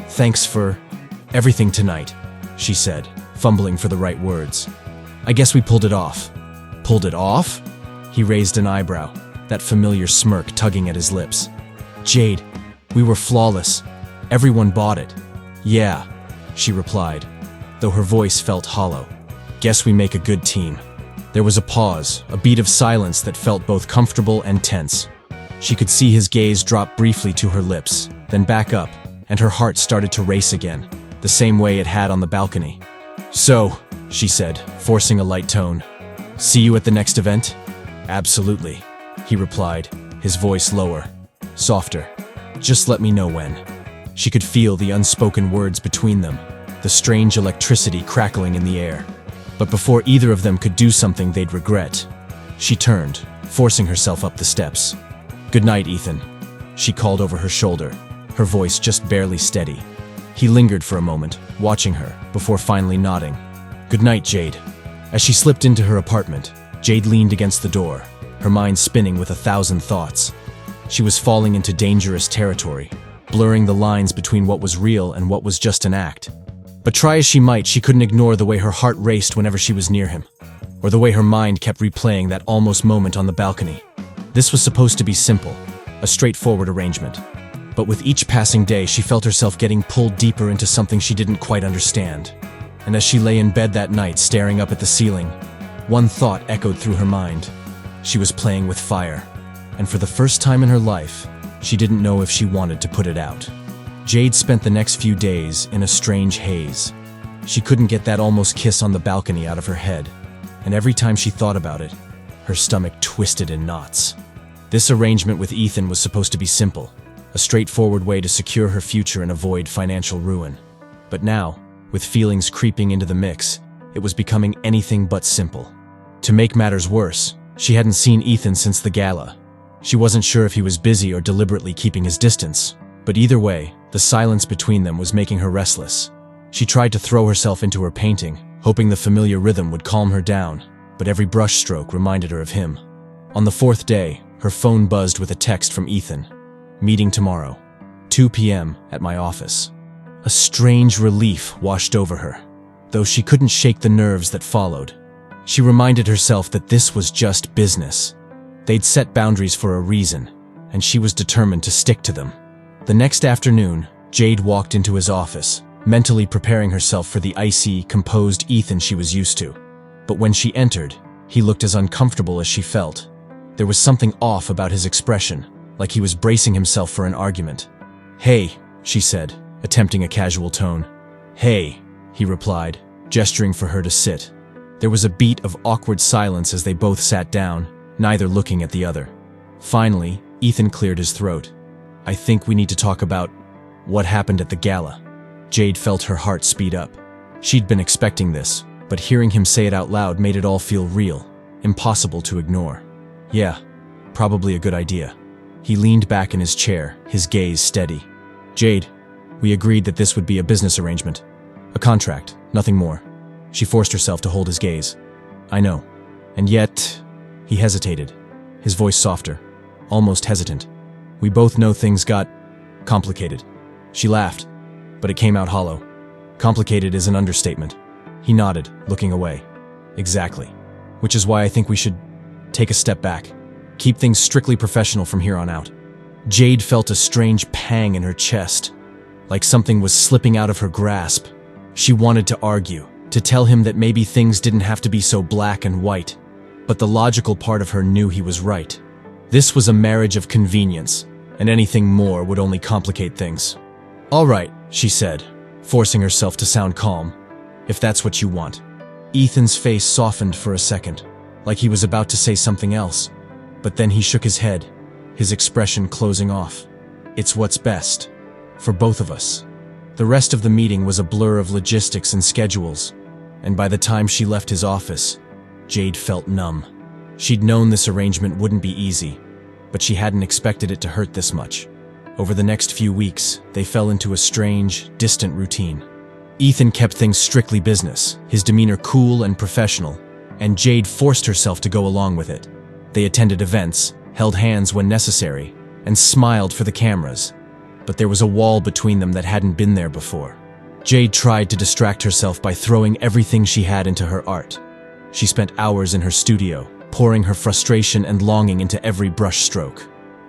"Thanks for everything tonight," she said, fumbling for the right words. "I guess we pulled it off." "Pulled it off?" He raised an eyebrow, that familiar smirk tugging at his lips. "Jade, we were flawless. Everyone bought it." "Yeah," she replied, though her voice felt hollow. "Guess we make a good team." There was a pause, a beat of silence that felt both comfortable and tense. She could see his gaze drop briefly to her lips, then back up, and her heart started to race again, the same way it had on the balcony. "So," she said, forcing a light tone, "see you at the next event?" "Absolutely," he replied, his voice lower, softer. "Just let me know when." She could feel the unspoken words between them, the strange electricity crackling in the air. But before either of them could do something they'd regret, she turned, forcing herself up the steps. "Good night, Ethan," she called over her shoulder, her voice just barely steady. He lingered for a moment, watching her, before finally nodding. "Good night, Jade." As she slipped into her apartment, Jade leaned against the door, her mind spinning with 1,000 thoughts. She was falling into dangerous territory, blurring the lines between what was real and what was just an act. But try as she might, she couldn't ignore the way her heart raced whenever she was near him, or the way her mind kept replaying that almost moment on the balcony. This was supposed to be simple, a straightforward arrangement. But with each passing day, she felt herself getting pulled deeper into something she didn't quite understand. And as she lay in bed that night, staring up at the ceiling, one thought echoed through her mind. She was playing with fire, and for the first time in her life, she didn't know if she wanted to put it out. Jade spent the next few days in a strange haze. She couldn't get that almost kiss on the balcony out of her head, and every time she thought about it, her stomach twisted in knots. This arrangement with Ethan was supposed to be simple, a straightforward way to secure her future and avoid financial ruin. But now, with feelings creeping into the mix, it was becoming anything but simple. To make matters worse, she hadn't seen Ethan since the gala. She wasn't sure if he was busy or deliberately keeping his distance, but either way, the silence between them was making her restless. She tried to throw herself into her painting, hoping the familiar rhythm would calm her down, but every brushstroke reminded her of him. On the fourth day, her phone buzzed with a text from Ethan. "Meeting tomorrow, 2 p.m. at my office." A strange relief washed over her, though she couldn't shake the nerves that followed. She reminded herself that this was just business. They'd set boundaries for a reason, and she was determined to stick to them. The next afternoon, Jade walked into his office, mentally preparing herself for the icy, composed Ethan she was used to. But when she entered, he looked as uncomfortable as she felt. There was something off about his expression, like he was bracing himself for an argument. "Hey," she said, attempting a casual tone. "Hey," he replied, gesturing for her to sit. There was a beat of awkward silence as they both sat down, neither looking at the other. Finally, Ethan cleared his throat. "I think we need to talk about what happened at the gala." Jade felt her heart speed up. She'd been expecting this, but hearing him say it out loud made it all feel real, impossible to ignore. "Yeah, probably a good idea." He leaned back in his chair, his gaze steady. "Jade, we agreed that this would be a business arrangement. A contract, nothing more." She forced herself to hold his gaze. "I know. And yet..." He hesitated, his voice softer, almost hesitant. "We both know things got complicated." She laughed, but it came out hollow. "Complicated is an understatement." He nodded, looking away. "Exactly. Which is why I think we should take a step back. Keep things strictly professional from here on out." Jade felt a strange pang in her chest, like something was slipping out of her grasp. She wanted to argue, to tell him that maybe things didn't have to be so black and white, but the logical part of her knew he was right. This was a marriage of convenience, and anything more would only complicate things. "All right," she said, forcing herself to sound calm, "if that's what you want." Ethan's face softened for a second, like he was about to say something else, but then he shook his head, his expression closing off. "It's what's best. For both of us." The rest of the meeting was a blur of logistics and schedules, and by the time she left his office, Jade felt numb. She'd known this arrangement wouldn't be easy, but she hadn't expected it to hurt this much. Over the next few weeks, they fell into a strange, distant routine. Ethan kept things strictly business, his demeanor cool and professional, and Jade forced herself to go along with it. They attended events, held hands when necessary, and smiled for the cameras. But there was a wall between them that hadn't been there before. Jade tried to distract herself by throwing everything she had into her art. She spent hours in her studio, pouring her frustration and longing into every brushstroke.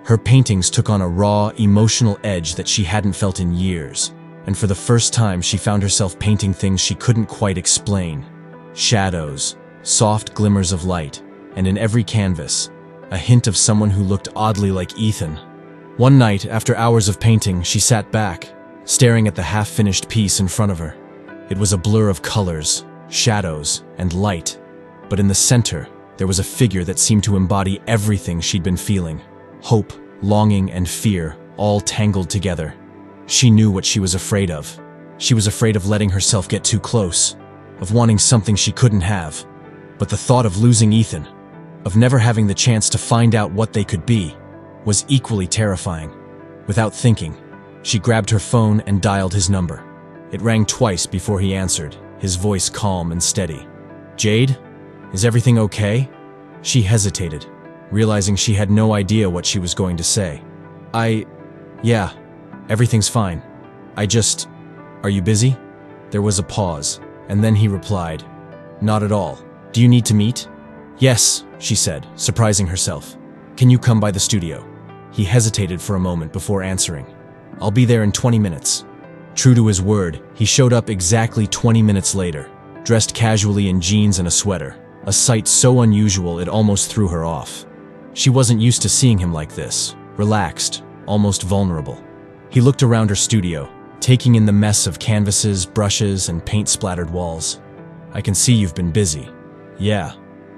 Her paintings took on a raw, emotional edge that she hadn't felt in years, and for the first time she found herself painting things she couldn't quite explain. Shadows, soft glimmers of light, and in every canvas, a hint of someone who looked oddly like Ethan. One night, after hours of painting, she sat back, staring at the half-finished piece in front of her. It was a blur of colors, shadows, and light, but in the center, there was a figure that seemed to embody everything she'd been feeling. Hope, longing, and fear, all tangled together. She knew what she was afraid of. She was afraid of letting herself get too close, of wanting something she couldn't have. But the thought of losing Ethan, of never having the chance to find out what they could be, was equally terrifying. Without thinking, she grabbed her phone and dialed his number. It rang twice before he answered, his voice calm and steady. "Jade? Is everything okay?" She hesitated, realizing she had no idea what she was going to say. Yeah, Everything's fine. Are you busy? There was a pause, and then he replied, Not at all. Do you need to meet? Yes, she said, surprising herself. Can you come by the studio? He hesitated for a moment before answering. I'll be there in 20 minutes. True to his word, he showed up exactly 20 minutes later, dressed casually in jeans and a sweater, a sight so unusual it almost threw her off. She wasn't used to seeing him like this, relaxed, almost vulnerable. He looked around her studio, taking in the mess of canvases, brushes, and paint-splattered walls. I can see you've been busy. Yeah,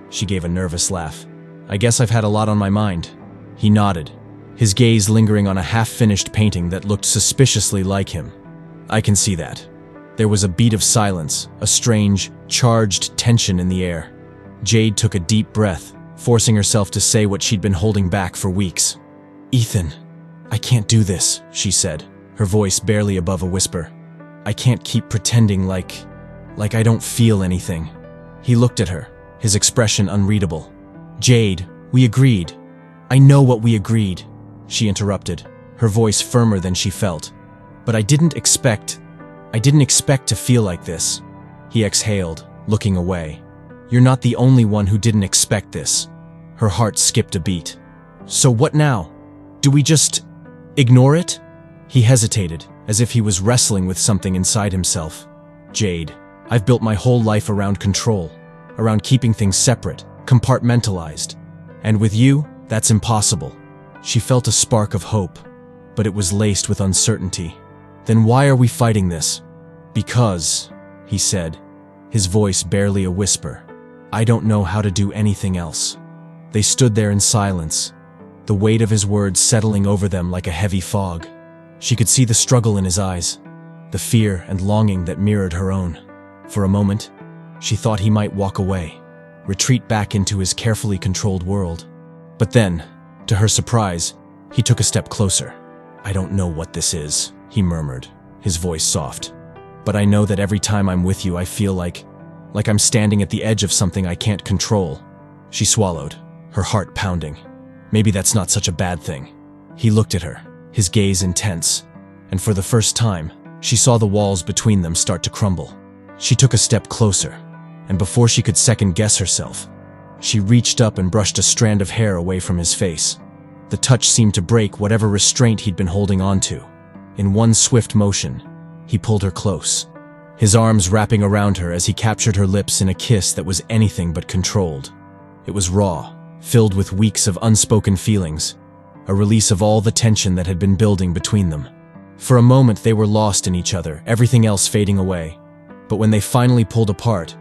she gave a nervous laugh. I guess I've had a lot on my mind. He nodded, his gaze lingering on a half-finished painting that looked suspiciously like him. I can see that. There was a beat of silence, a strange, charged tension in the air. Jade took a deep breath, forcing herself to say what she'd been holding back for weeks. Ethan, I can't do this, she said, her voice barely above a whisper. I can't keep pretending like I don't feel anything. He looked at her, his expression unreadable. Jade, we agreed. I know what we agreed, she interrupted, her voice firmer than she felt. But I didn't expect to feel like this. He exhaled, looking away. You're not the only one who didn't expect this. Her heart skipped a beat. So what now? Do we just ignore it? He hesitated, as if he was wrestling with something inside himself. Jade, I've built my whole life around control, around keeping things separate, compartmentalized. And with you, that's impossible. She felt a spark of hope, but it was laced with uncertainty. Then why are we fighting this? Because, he said, his voice barely a whisper, I don't know how to do anything else. They stood there in silence, the weight of his words settling over them like a heavy fog. She could see the struggle in his eyes, the fear and longing that mirrored her own. For a moment, she thought he might walk away, retreat back into his carefully controlled world. But then, to her surprise, he took a step closer. I don't know what this is, he murmured, his voice soft. But I know that every time I'm with you I feel like I'm standing at the edge of something I can't control. She swallowed, her heart pounding. Maybe that's not such a bad thing. He looked at her, his gaze intense, and for the first time, she saw the walls between them start to crumble. She took a step closer, and before she could second-guess herself, she reached up and brushed a strand of hair away from his face. The touch seemed to break whatever restraint he'd been holding on to. In one swift motion, he pulled her close, his arms wrapping around her as he captured her lips in a kiss that was anything but controlled. It was raw, filled with weeks of unspoken feelings, a release of all the tension that had been building between them. For a moment they were lost in each other, everything else fading away. But when they finally pulled apart,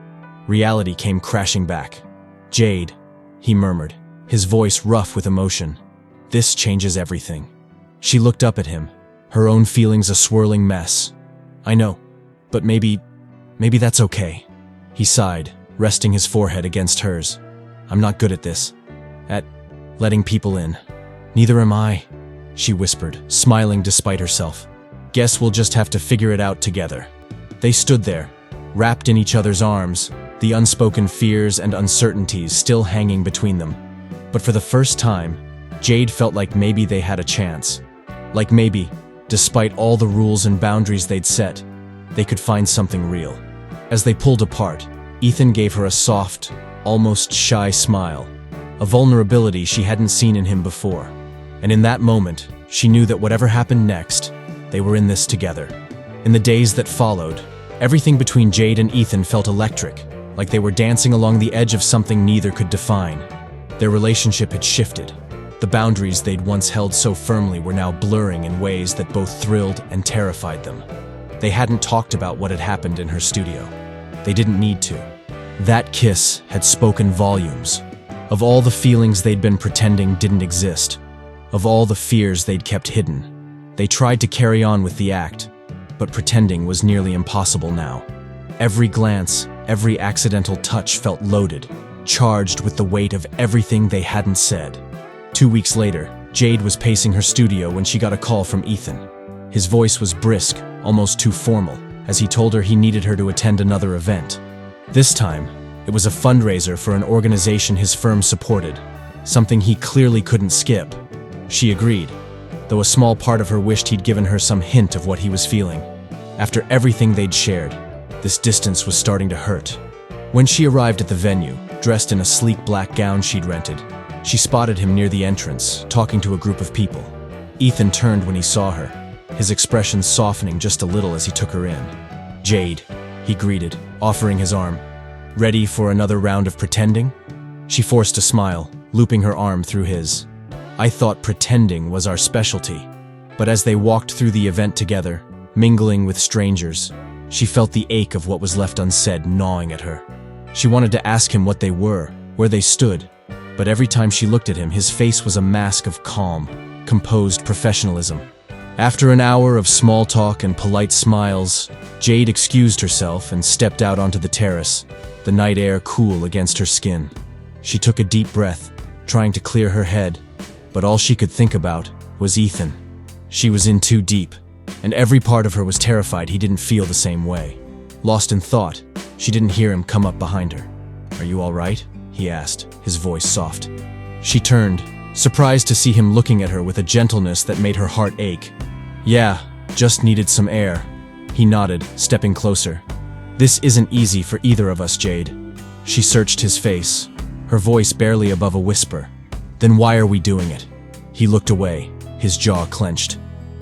reality came crashing back. Jade, he murmured, his voice rough with emotion. This changes everything. She looked up at him, her own feelings a swirling mess. I know, but maybe that's okay. He sighed, resting his forehead against hers. I'm not good at this. At letting people in. Neither am I, she whispered, smiling despite herself. Guess we'll just have to figure it out together. They stood there, wrapped in each other's arms, the unspoken fears and uncertainties still hanging between them. But for the first time, Jade felt like maybe they had a chance. Like maybe, despite all the rules and boundaries they'd set, they could find something real. As they pulled apart, Ethan gave her a soft, almost shy smile, a vulnerability she hadn't seen in him before. And in that moment, she knew that whatever happened next, they were in this together. In the days that followed, everything between Jade and Ethan felt electric, like they were dancing along the edge of something neither could define. Their relationship had shifted. The boundaries they'd once held so firmly were now blurring in ways that both thrilled and terrified them. They hadn't talked about what had happened in her studio. They didn't need to. That kiss had spoken volumes. Of all the feelings they'd been pretending didn't exist. Of all the fears they'd kept hidden. They tried to carry on with the act, but pretending was nearly impossible now. Every glance, every accidental touch felt loaded, charged with the weight of everything they hadn't said. 2 weeks later, Jade was pacing her studio when she got a call from Ethan. His voice was brisk, almost too formal, as he told her he needed her to attend another event. This time, it was a fundraiser for an organization his firm supported, something he clearly couldn't skip. She agreed. though a small part of her wished he'd given her some hint of what he was feeling. After everything they'd shared, this distance was starting to hurt. When she arrived at the venue, dressed in a sleek black gown she'd rented, she spotted him near the entrance, talking to a group of people. Ethan turned when he saw her, his expression softening just a little as he took her in. "Jade," he greeted, offering his arm. "Ready for another round of pretending?" She forced a smile, looping her arm through his. "I thought pretending was our specialty." But as they walked through the event together, mingling with strangers, she felt the ache of what was left unsaid gnawing at her. She wanted to ask him what they were, where they stood, but every time she looked at him, his face was a mask of calm, composed professionalism. After an hour of small talk and polite smiles, Jade excused herself and stepped out onto the terrace, the night air cool against her skin. She took a deep breath, trying to clear her head, but all she could think about was Ethan. She was in too deep, and every part of her was terrified he didn't feel the same way. Lost in thought, she didn't hear him come up behind her. "Are you all right?" he asked, his voice soft. She turned, surprised to see him looking at her with a gentleness that made her heart ache. "Yeah, just needed some air," he nodded, stepping closer. "This isn't easy for either of us, Jade." She searched his face, her voice barely above a whisper. "Then why are we doing it?" He looked away, his jaw clenched.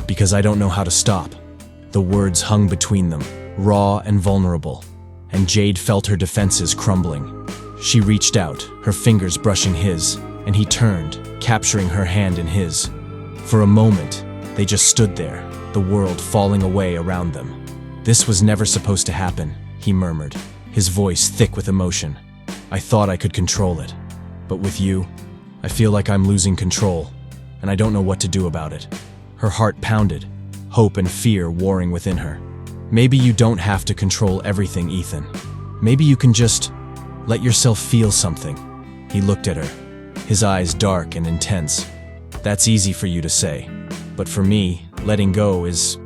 "Because I don't know how to stop." The words hung between them, raw and vulnerable, and Jade felt her defenses crumbling. She reached out, her fingers brushing his, and he turned, capturing her hand in his. For a moment, they just stood there, the world falling away around them. "This was never supposed to happen," he murmured, his voice thick with emotion. "I thought I could control it. But with you, I feel like I'm losing control, and I don't know what to do about it." Her heart pounded, hope and fear warring within her. "Maybe you don't have to control everything, Ethan. Maybe you can just let yourself feel something." He looked at her, his eyes dark and intense. "That's easy for you to say, but for me, letting go is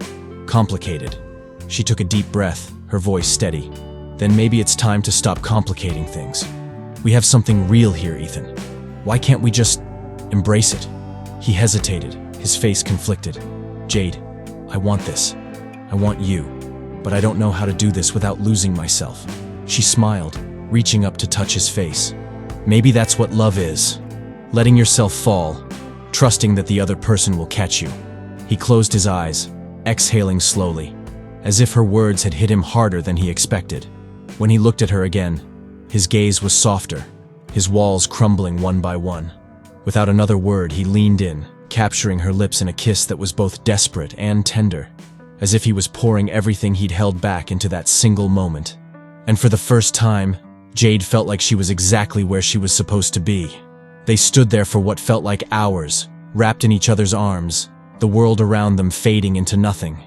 complicated." She took a deep breath, her voice steady. "Then maybe it's time to stop complicating things. We have something real here, Ethan. Why can't we just embrace it?" He hesitated, his face conflicted. "Jade, I want this. I want you. But I don't know how to do this without losing myself." She smiled, reaching up to touch his face. "Maybe that's what love is. Letting yourself fall, trusting that the other person will catch you." He closed his eyes, exhaling slowly, as if her words had hit him harder than he expected. When he looked at her again, his gaze was softer, his walls crumbling one by one. Without another word, he leaned in, capturing her lips in a kiss that was both desperate and tender, as if he was pouring everything he'd held back into that single moment. And for the first time, Jade felt like she was exactly where she was supposed to be. They stood there for what felt like hours, wrapped in each other's arms, the world around them fading into nothing.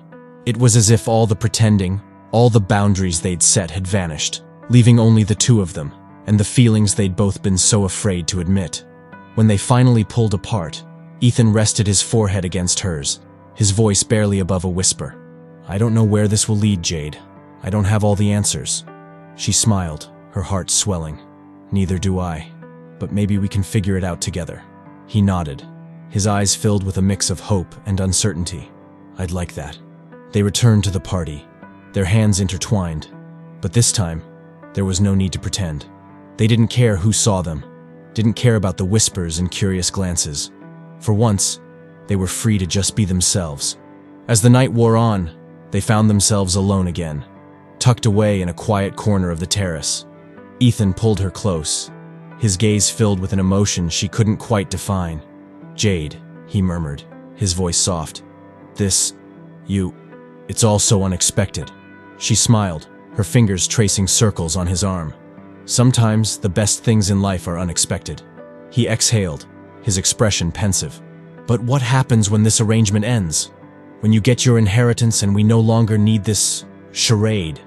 It was as if all the pretending, all the boundaries they'd set had vanished, leaving only the two of them, and the feelings they'd both been so afraid to admit. When they finally pulled apart, Ethan rested his forehead against hers, his voice barely above a whisper. "I don't know where this will lead, Jade. I don't have all the answers." She smiled, her heart swelling. "Neither do I. But maybe we can figure it out together." He nodded, his eyes filled with a mix of hope and uncertainty. "I'd like that." They returned to the party, their hands intertwined. But this time, there was no need to pretend. They didn't care who saw them, didn't care about the whispers and curious glances. For once, they were free to just be themselves. As the night wore on, they found themselves alone again, tucked away in a quiet corner of the terrace. Ethan pulled her close, his gaze filled with an emotion she couldn't quite define. "Jade," he murmured, his voice soft. It's all so unexpected." She smiled, her fingers tracing circles on his arm. "Sometimes the best things in life are unexpected." He exhaled, his expression pensive. "But what happens when this arrangement ends? When you get your inheritance and we no longer need this charade?"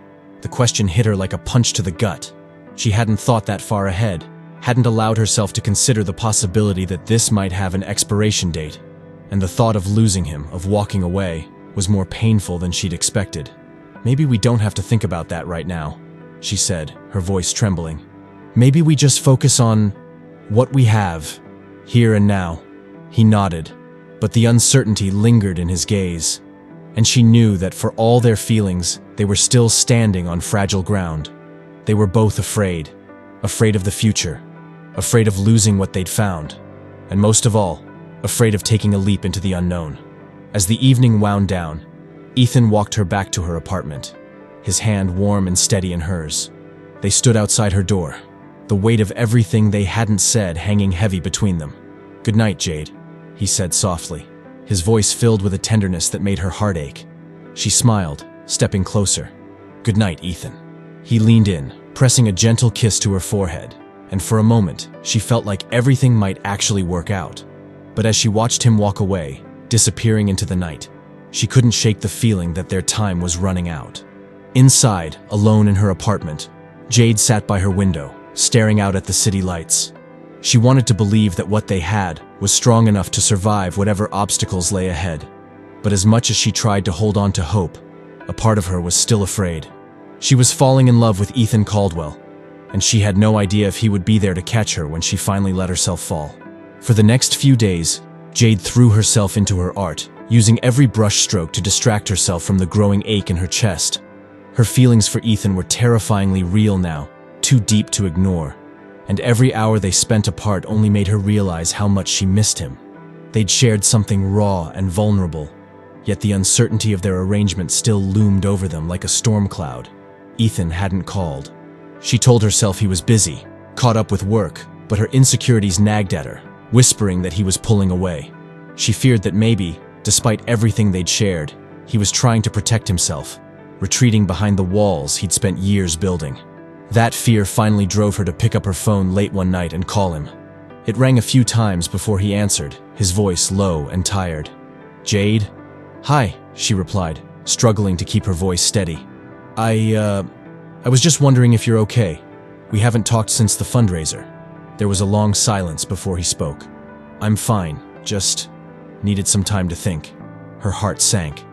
The question hit her like a punch to the gut. She hadn't thought that far ahead, hadn't allowed herself to consider the possibility that this might have an expiration date. And the thought of losing him, of walking away, was more painful than she'd expected. "Maybe we don't have to think about that right now," she said, her voice trembling. "Maybe we just focus on what we have, here and now." He nodded, but the uncertainty lingered in his gaze, and she knew that for all their feelings, they were still standing on fragile ground. They were both afraid of the future, afraid of losing what they'd found, and most of all, afraid of taking a leap into the unknown. As the evening wound down, Ethan walked her back to her apartment, his hand warm and steady in hers. They stood outside her door, the weight of everything they hadn't said hanging heavy between them. "Good night, Jade," he said softly, his voice filled with a tenderness that made her heart ache. She smiled, stepping closer. "Good night, Ethan." He leaned in, pressing a gentle kiss to her forehead, and for a moment, she felt like everything might actually work out. But as she watched him walk away, disappearing into the night, she couldn't shake the feeling that their time was running out. Inside, alone in her apartment, Jade sat by her window, staring out at the city lights. She wanted to believe that what they had was strong enough to survive whatever obstacles lay ahead. But as much as she tried to hold on to hope, a part of her was still afraid. She was falling in love with Ethan Caldwell, and she had no idea if he would be there to catch her when she finally let herself fall. For the next few days, Jade threw herself into her art, using every brushstroke to distract herself from the growing ache in her chest. Her feelings for Ethan were terrifyingly real now, too deep to ignore, and every hour they spent apart only made her realize how much she missed him. They'd shared something raw and vulnerable, yet the uncertainty of their arrangement still loomed over them like a storm cloud. Ethan hadn't called. She told herself he was busy, caught up with work, but her insecurities nagged at her, whispering that he was pulling away. She feared that maybe, despite everything they'd shared, he was trying to protect himself, retreating behind the walls he'd spent years building. That fear finally drove her to pick up her phone late one night and call him. It rang a few times before he answered, his voice low and tired. "Jade?" "Hi," she replied, struggling to keep her voice steady. I was just wondering if you're okay. We haven't talked since the fundraiser." There was a long silence before he spoke. "I'm fine, just needed some time to think." Her heart sank.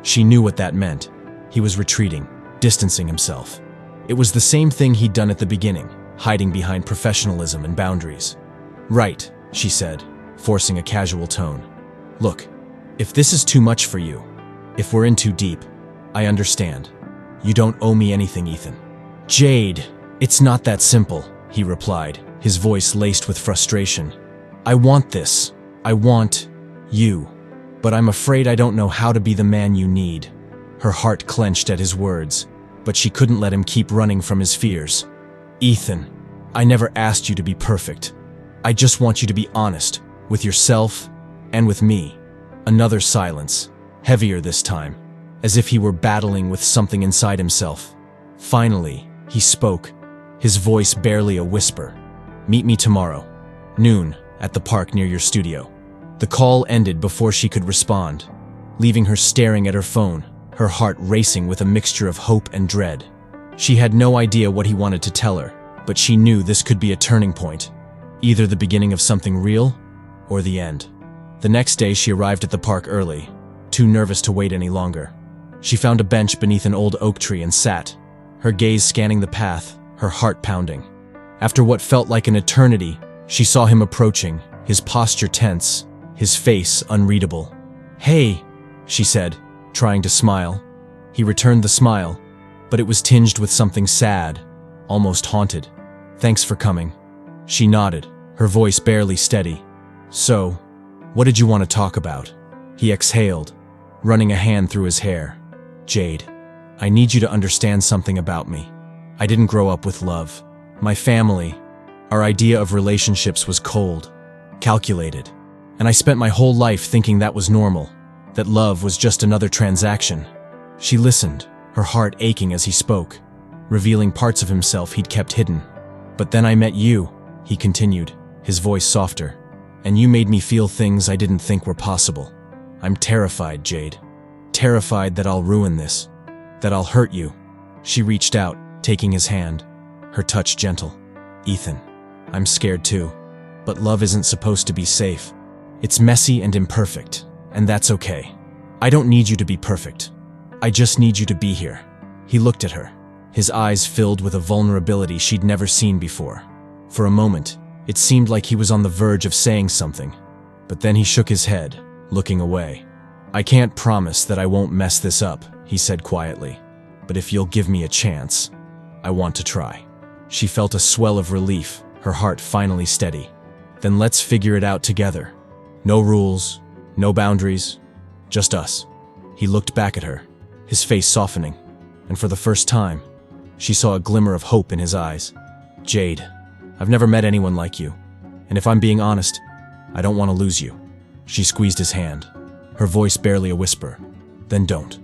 She knew what that meant. He was retreating, distancing himself. It was the same thing he'd done at the beginning, hiding behind professionalism and boundaries. "Right," she said, forcing a casual tone. "Look, if this is too much for you, if we're in too deep, I understand. You don't owe me anything, Ethan." "Jade, it's not that simple," he replied, his voice laced with frustration. "I want this. I want you. But I'm afraid I don't know how to be the man you need." Her heart clenched at his words, but she couldn't let him keep running from his fears. "Ethan, I never asked you to be perfect. I just want you to be honest, with yourself and with me." Another silence, heavier this time, as if he were battling with something inside himself. Finally, he spoke, his voice barely a whisper. "Meet me tomorrow, noon, at the park near your studio." The call ended before she could respond, leaving her staring at her phone, her heart racing with a mixture of hope and dread. She had no idea what he wanted to tell her, but she knew this could be a turning point, either the beginning of something real or the end. The next day she arrived at the park early, too nervous to wait any longer. She found a bench beneath an old oak tree and sat, her gaze scanning the path, her heart pounding. After what felt like an eternity, she saw him approaching, his posture tense, his face unreadable. "Hey," she said, trying to smile. He returned the smile, but it was tinged with something sad, almost haunted. "Thanks for coming." She nodded, her voice barely steady. "So, what did you want to talk about?" He exhaled, running a hand through his hair. "Jade, I need you to understand something about me. I didn't grow up with love. My family, our idea of relationships was cold, calculated, and I spent my whole life thinking that was normal, that love was just another transaction." She listened, her heart aching as he spoke, revealing parts of himself he'd kept hidden. "But then I met you," he continued, his voice softer, "and you made me feel things I didn't think were possible. I'm terrified, Jade. Terrified that I'll ruin this, that I'll hurt you." She reached out, taking his hand, her touch gentle. "Ethan, I'm scared too, but love isn't supposed to be safe. It's messy and imperfect, and that's okay. I don't need you to be perfect. I just need you to be here." He looked at her, his eyes filled with a vulnerability she'd never seen before. For a moment, it seemed like he was on the verge of saying something, but then he shook his head, looking away. "I can't promise that I won't mess this up," he said quietly. "But if you'll give me a chance, I want to try." She felt a swell of relief, her heart finally steady. "Then let's figure it out together. No rules, no boundaries, just us." He looked back at her, his face softening, and for the first time, she saw a glimmer of hope in his eyes. "Jade, I've never met anyone like you, and if I'm being honest, I don't want to lose you." She squeezed his hand, her voice barely a whisper. "Then don't."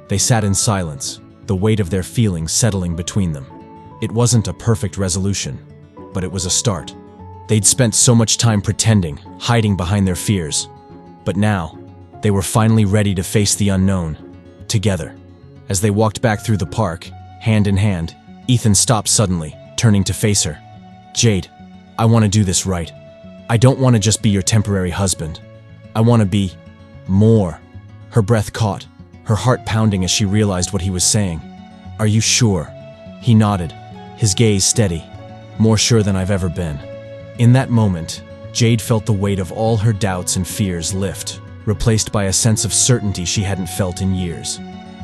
They sat in silence, the weight of their feelings settling between them. It wasn't a perfect resolution, but it was a start. They'd spent so much time pretending, hiding behind their fears. But now, they were finally ready to face the unknown, together. As they walked back through the park, hand in hand, Ethan stopped suddenly, turning to face her. "Jade, I want to do this right. I don't want to just be your temporary husband. I want to be more." Her breath caught, her heart pounding as she realized what he was saying. "Are you sure?" He nodded, his gaze steady. "More sure than I've ever been." In that moment, Jade felt the weight of all her doubts and fears lift, replaced by a sense of certainty she hadn't felt in years.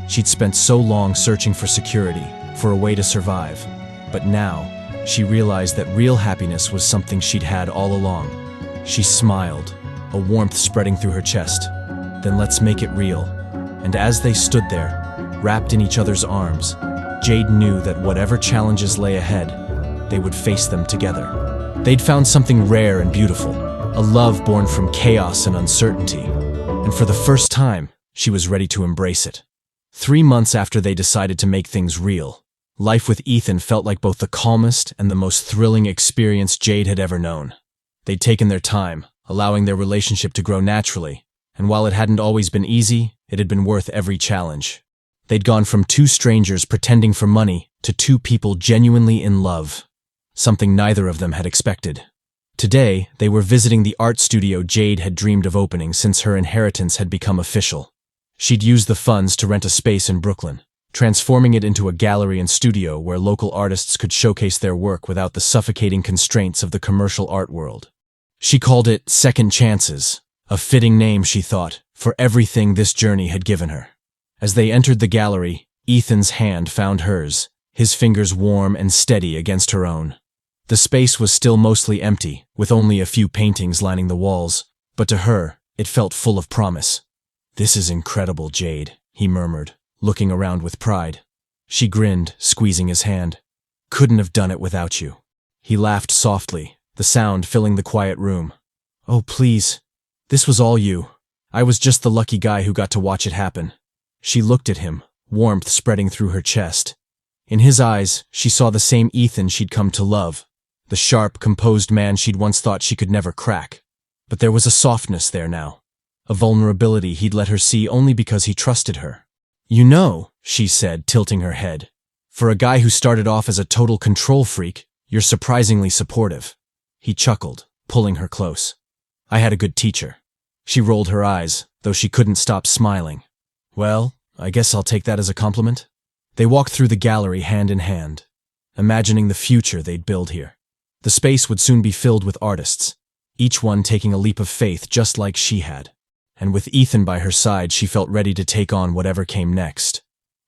She'd spent so long searching for security, for a way to survive. But now, she realized that real happiness was something she'd had all along. She smiled, a warmth spreading through her chest. "Then let's make it real." And as they stood there, wrapped in each other's arms, Jade knew that whatever challenges lay ahead, they would face them together. They'd found something rare and beautiful, a love born from chaos and uncertainty. And for the first time, she was ready to embrace it. 3 months after they decided to make things real, life with Ethan felt like both the calmest and the most thrilling experience Jade had ever known. They'd taken their time, allowing their relationship to grow naturally, and while it hadn't always been easy, it had been worth every challenge. They'd gone from 2 strangers pretending for money to 2 people genuinely in love, something neither of them had expected. Today, they were visiting the art studio Jade had dreamed of opening since her inheritance had become official. She'd used the funds to rent a space in Brooklyn, transforming it into a gallery and studio where local artists could showcase their work without the suffocating constraints of the commercial art world. She called it Second Chances, a fitting name, she thought, for everything this journey had given her. As they entered the gallery, Ethan's hand found hers, his fingers warm and steady against her own. The space was still mostly empty, with only a few paintings lining the walls, but to her, it felt full of promise. "This is incredible, Jade," he murmured, looking around with pride. She grinned, squeezing his hand. "Couldn't have done it without you." He laughed softly, the sound filling the quiet room. "Oh, please. This was all you. I was just the lucky guy who got to watch it happen." She looked at him, warmth spreading through her chest. In his eyes, she saw the same Ethan she'd come to love, the sharp, composed man she'd once thought she could never crack. But there was a softness there now, a vulnerability he'd let her see only because he trusted her. "You know," she said, tilting her head, "for a guy who started off as a total control freak, you're surprisingly supportive." He chuckled, pulling her close. "I had a good teacher." She rolled her eyes, though she couldn't stop smiling. "Well, I guess I'll take that as a compliment." They walked through the gallery hand in hand, imagining the future they'd build here. The space would soon be filled with artists, each one taking a leap of faith just like she had. And with Ethan by her side, she felt ready to take on whatever came next.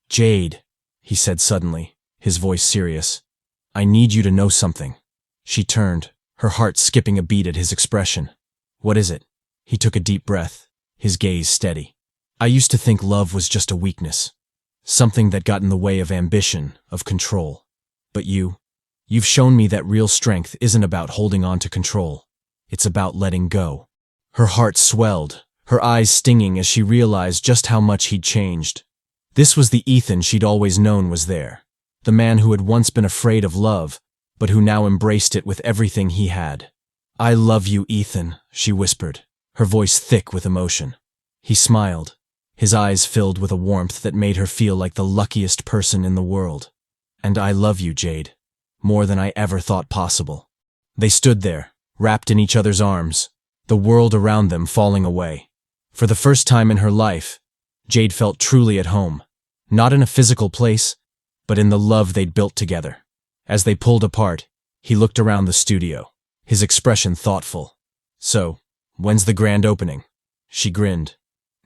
"Jade," he said suddenly, his voice serious, "I need you to know something." She turned, her heart skipping a beat at his expression. "What is it?" He took a deep breath, his gaze steady. "I used to think love was just a weakness, something that got in the way of ambition, of control. But you've shown me that real strength isn't about holding on to control. It's about letting go." Her heart swelled, her eyes stinging as she realized just how much he'd changed. This was the Ethan she'd always known was there, the man who had once been afraid of love, but who now embraced it with everything he had. "I love you, Ethan," she whispered, her voice thick with emotion. He smiled, his eyes filled with a warmth that made her feel like the luckiest person in the world. "And I love you, Jade, more than I ever thought possible." They stood there, wrapped in each other's arms, the world around them falling away. For the first time in her life, Jade felt truly at home, not in a physical place, but in the love they'd built together. As they pulled apart, he looked around the studio, his expression thoughtful. "So, when's the grand opening?" She grinned.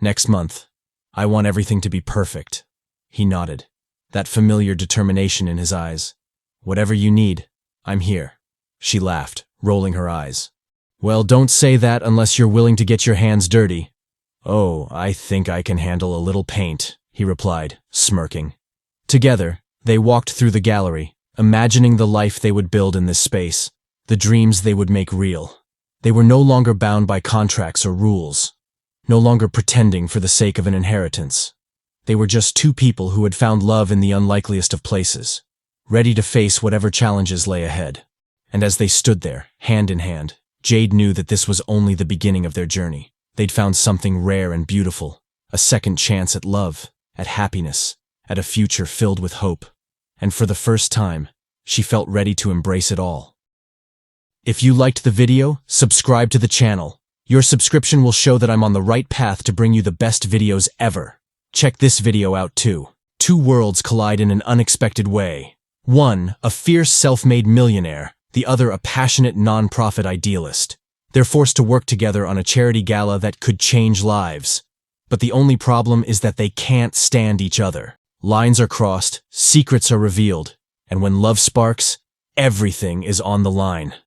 Next month. I want everything to be perfect. He nodded, that familiar determination in his eyes. Whatever you need, I'm here. She laughed, rolling her eyes. Well, don't say that unless you're willing to get your hands dirty. Oh, I think I can handle a little paint, he replied, smirking. Together, they walked through the gallery, imagining the life they would build in this space, the dreams they would make real. They were no longer bound by contracts or rules, no longer pretending for the sake of an inheritance. They were just two people who had found love in the unlikeliest of places, ready to face whatever challenges lay ahead. And as they stood there, hand in hand, Jade knew that this was only the beginning of their journey. They'd found something rare and beautiful, a second chance at love, at happiness, at a future filled with hope. And for the first time, she felt ready to embrace it all. If you liked the video, subscribe to the channel. Your subscription will show that I'm on the right path to bring you the best videos ever. Check this video out too. Two worlds collide in an unexpected way. One, a fierce self-made millionaire, the other a passionate non-profit idealist. They're forced to work together on a charity gala that could change lives. But the only problem is that they can't stand each other. Lines are crossed, secrets are revealed, and when love sparks, everything is on the line.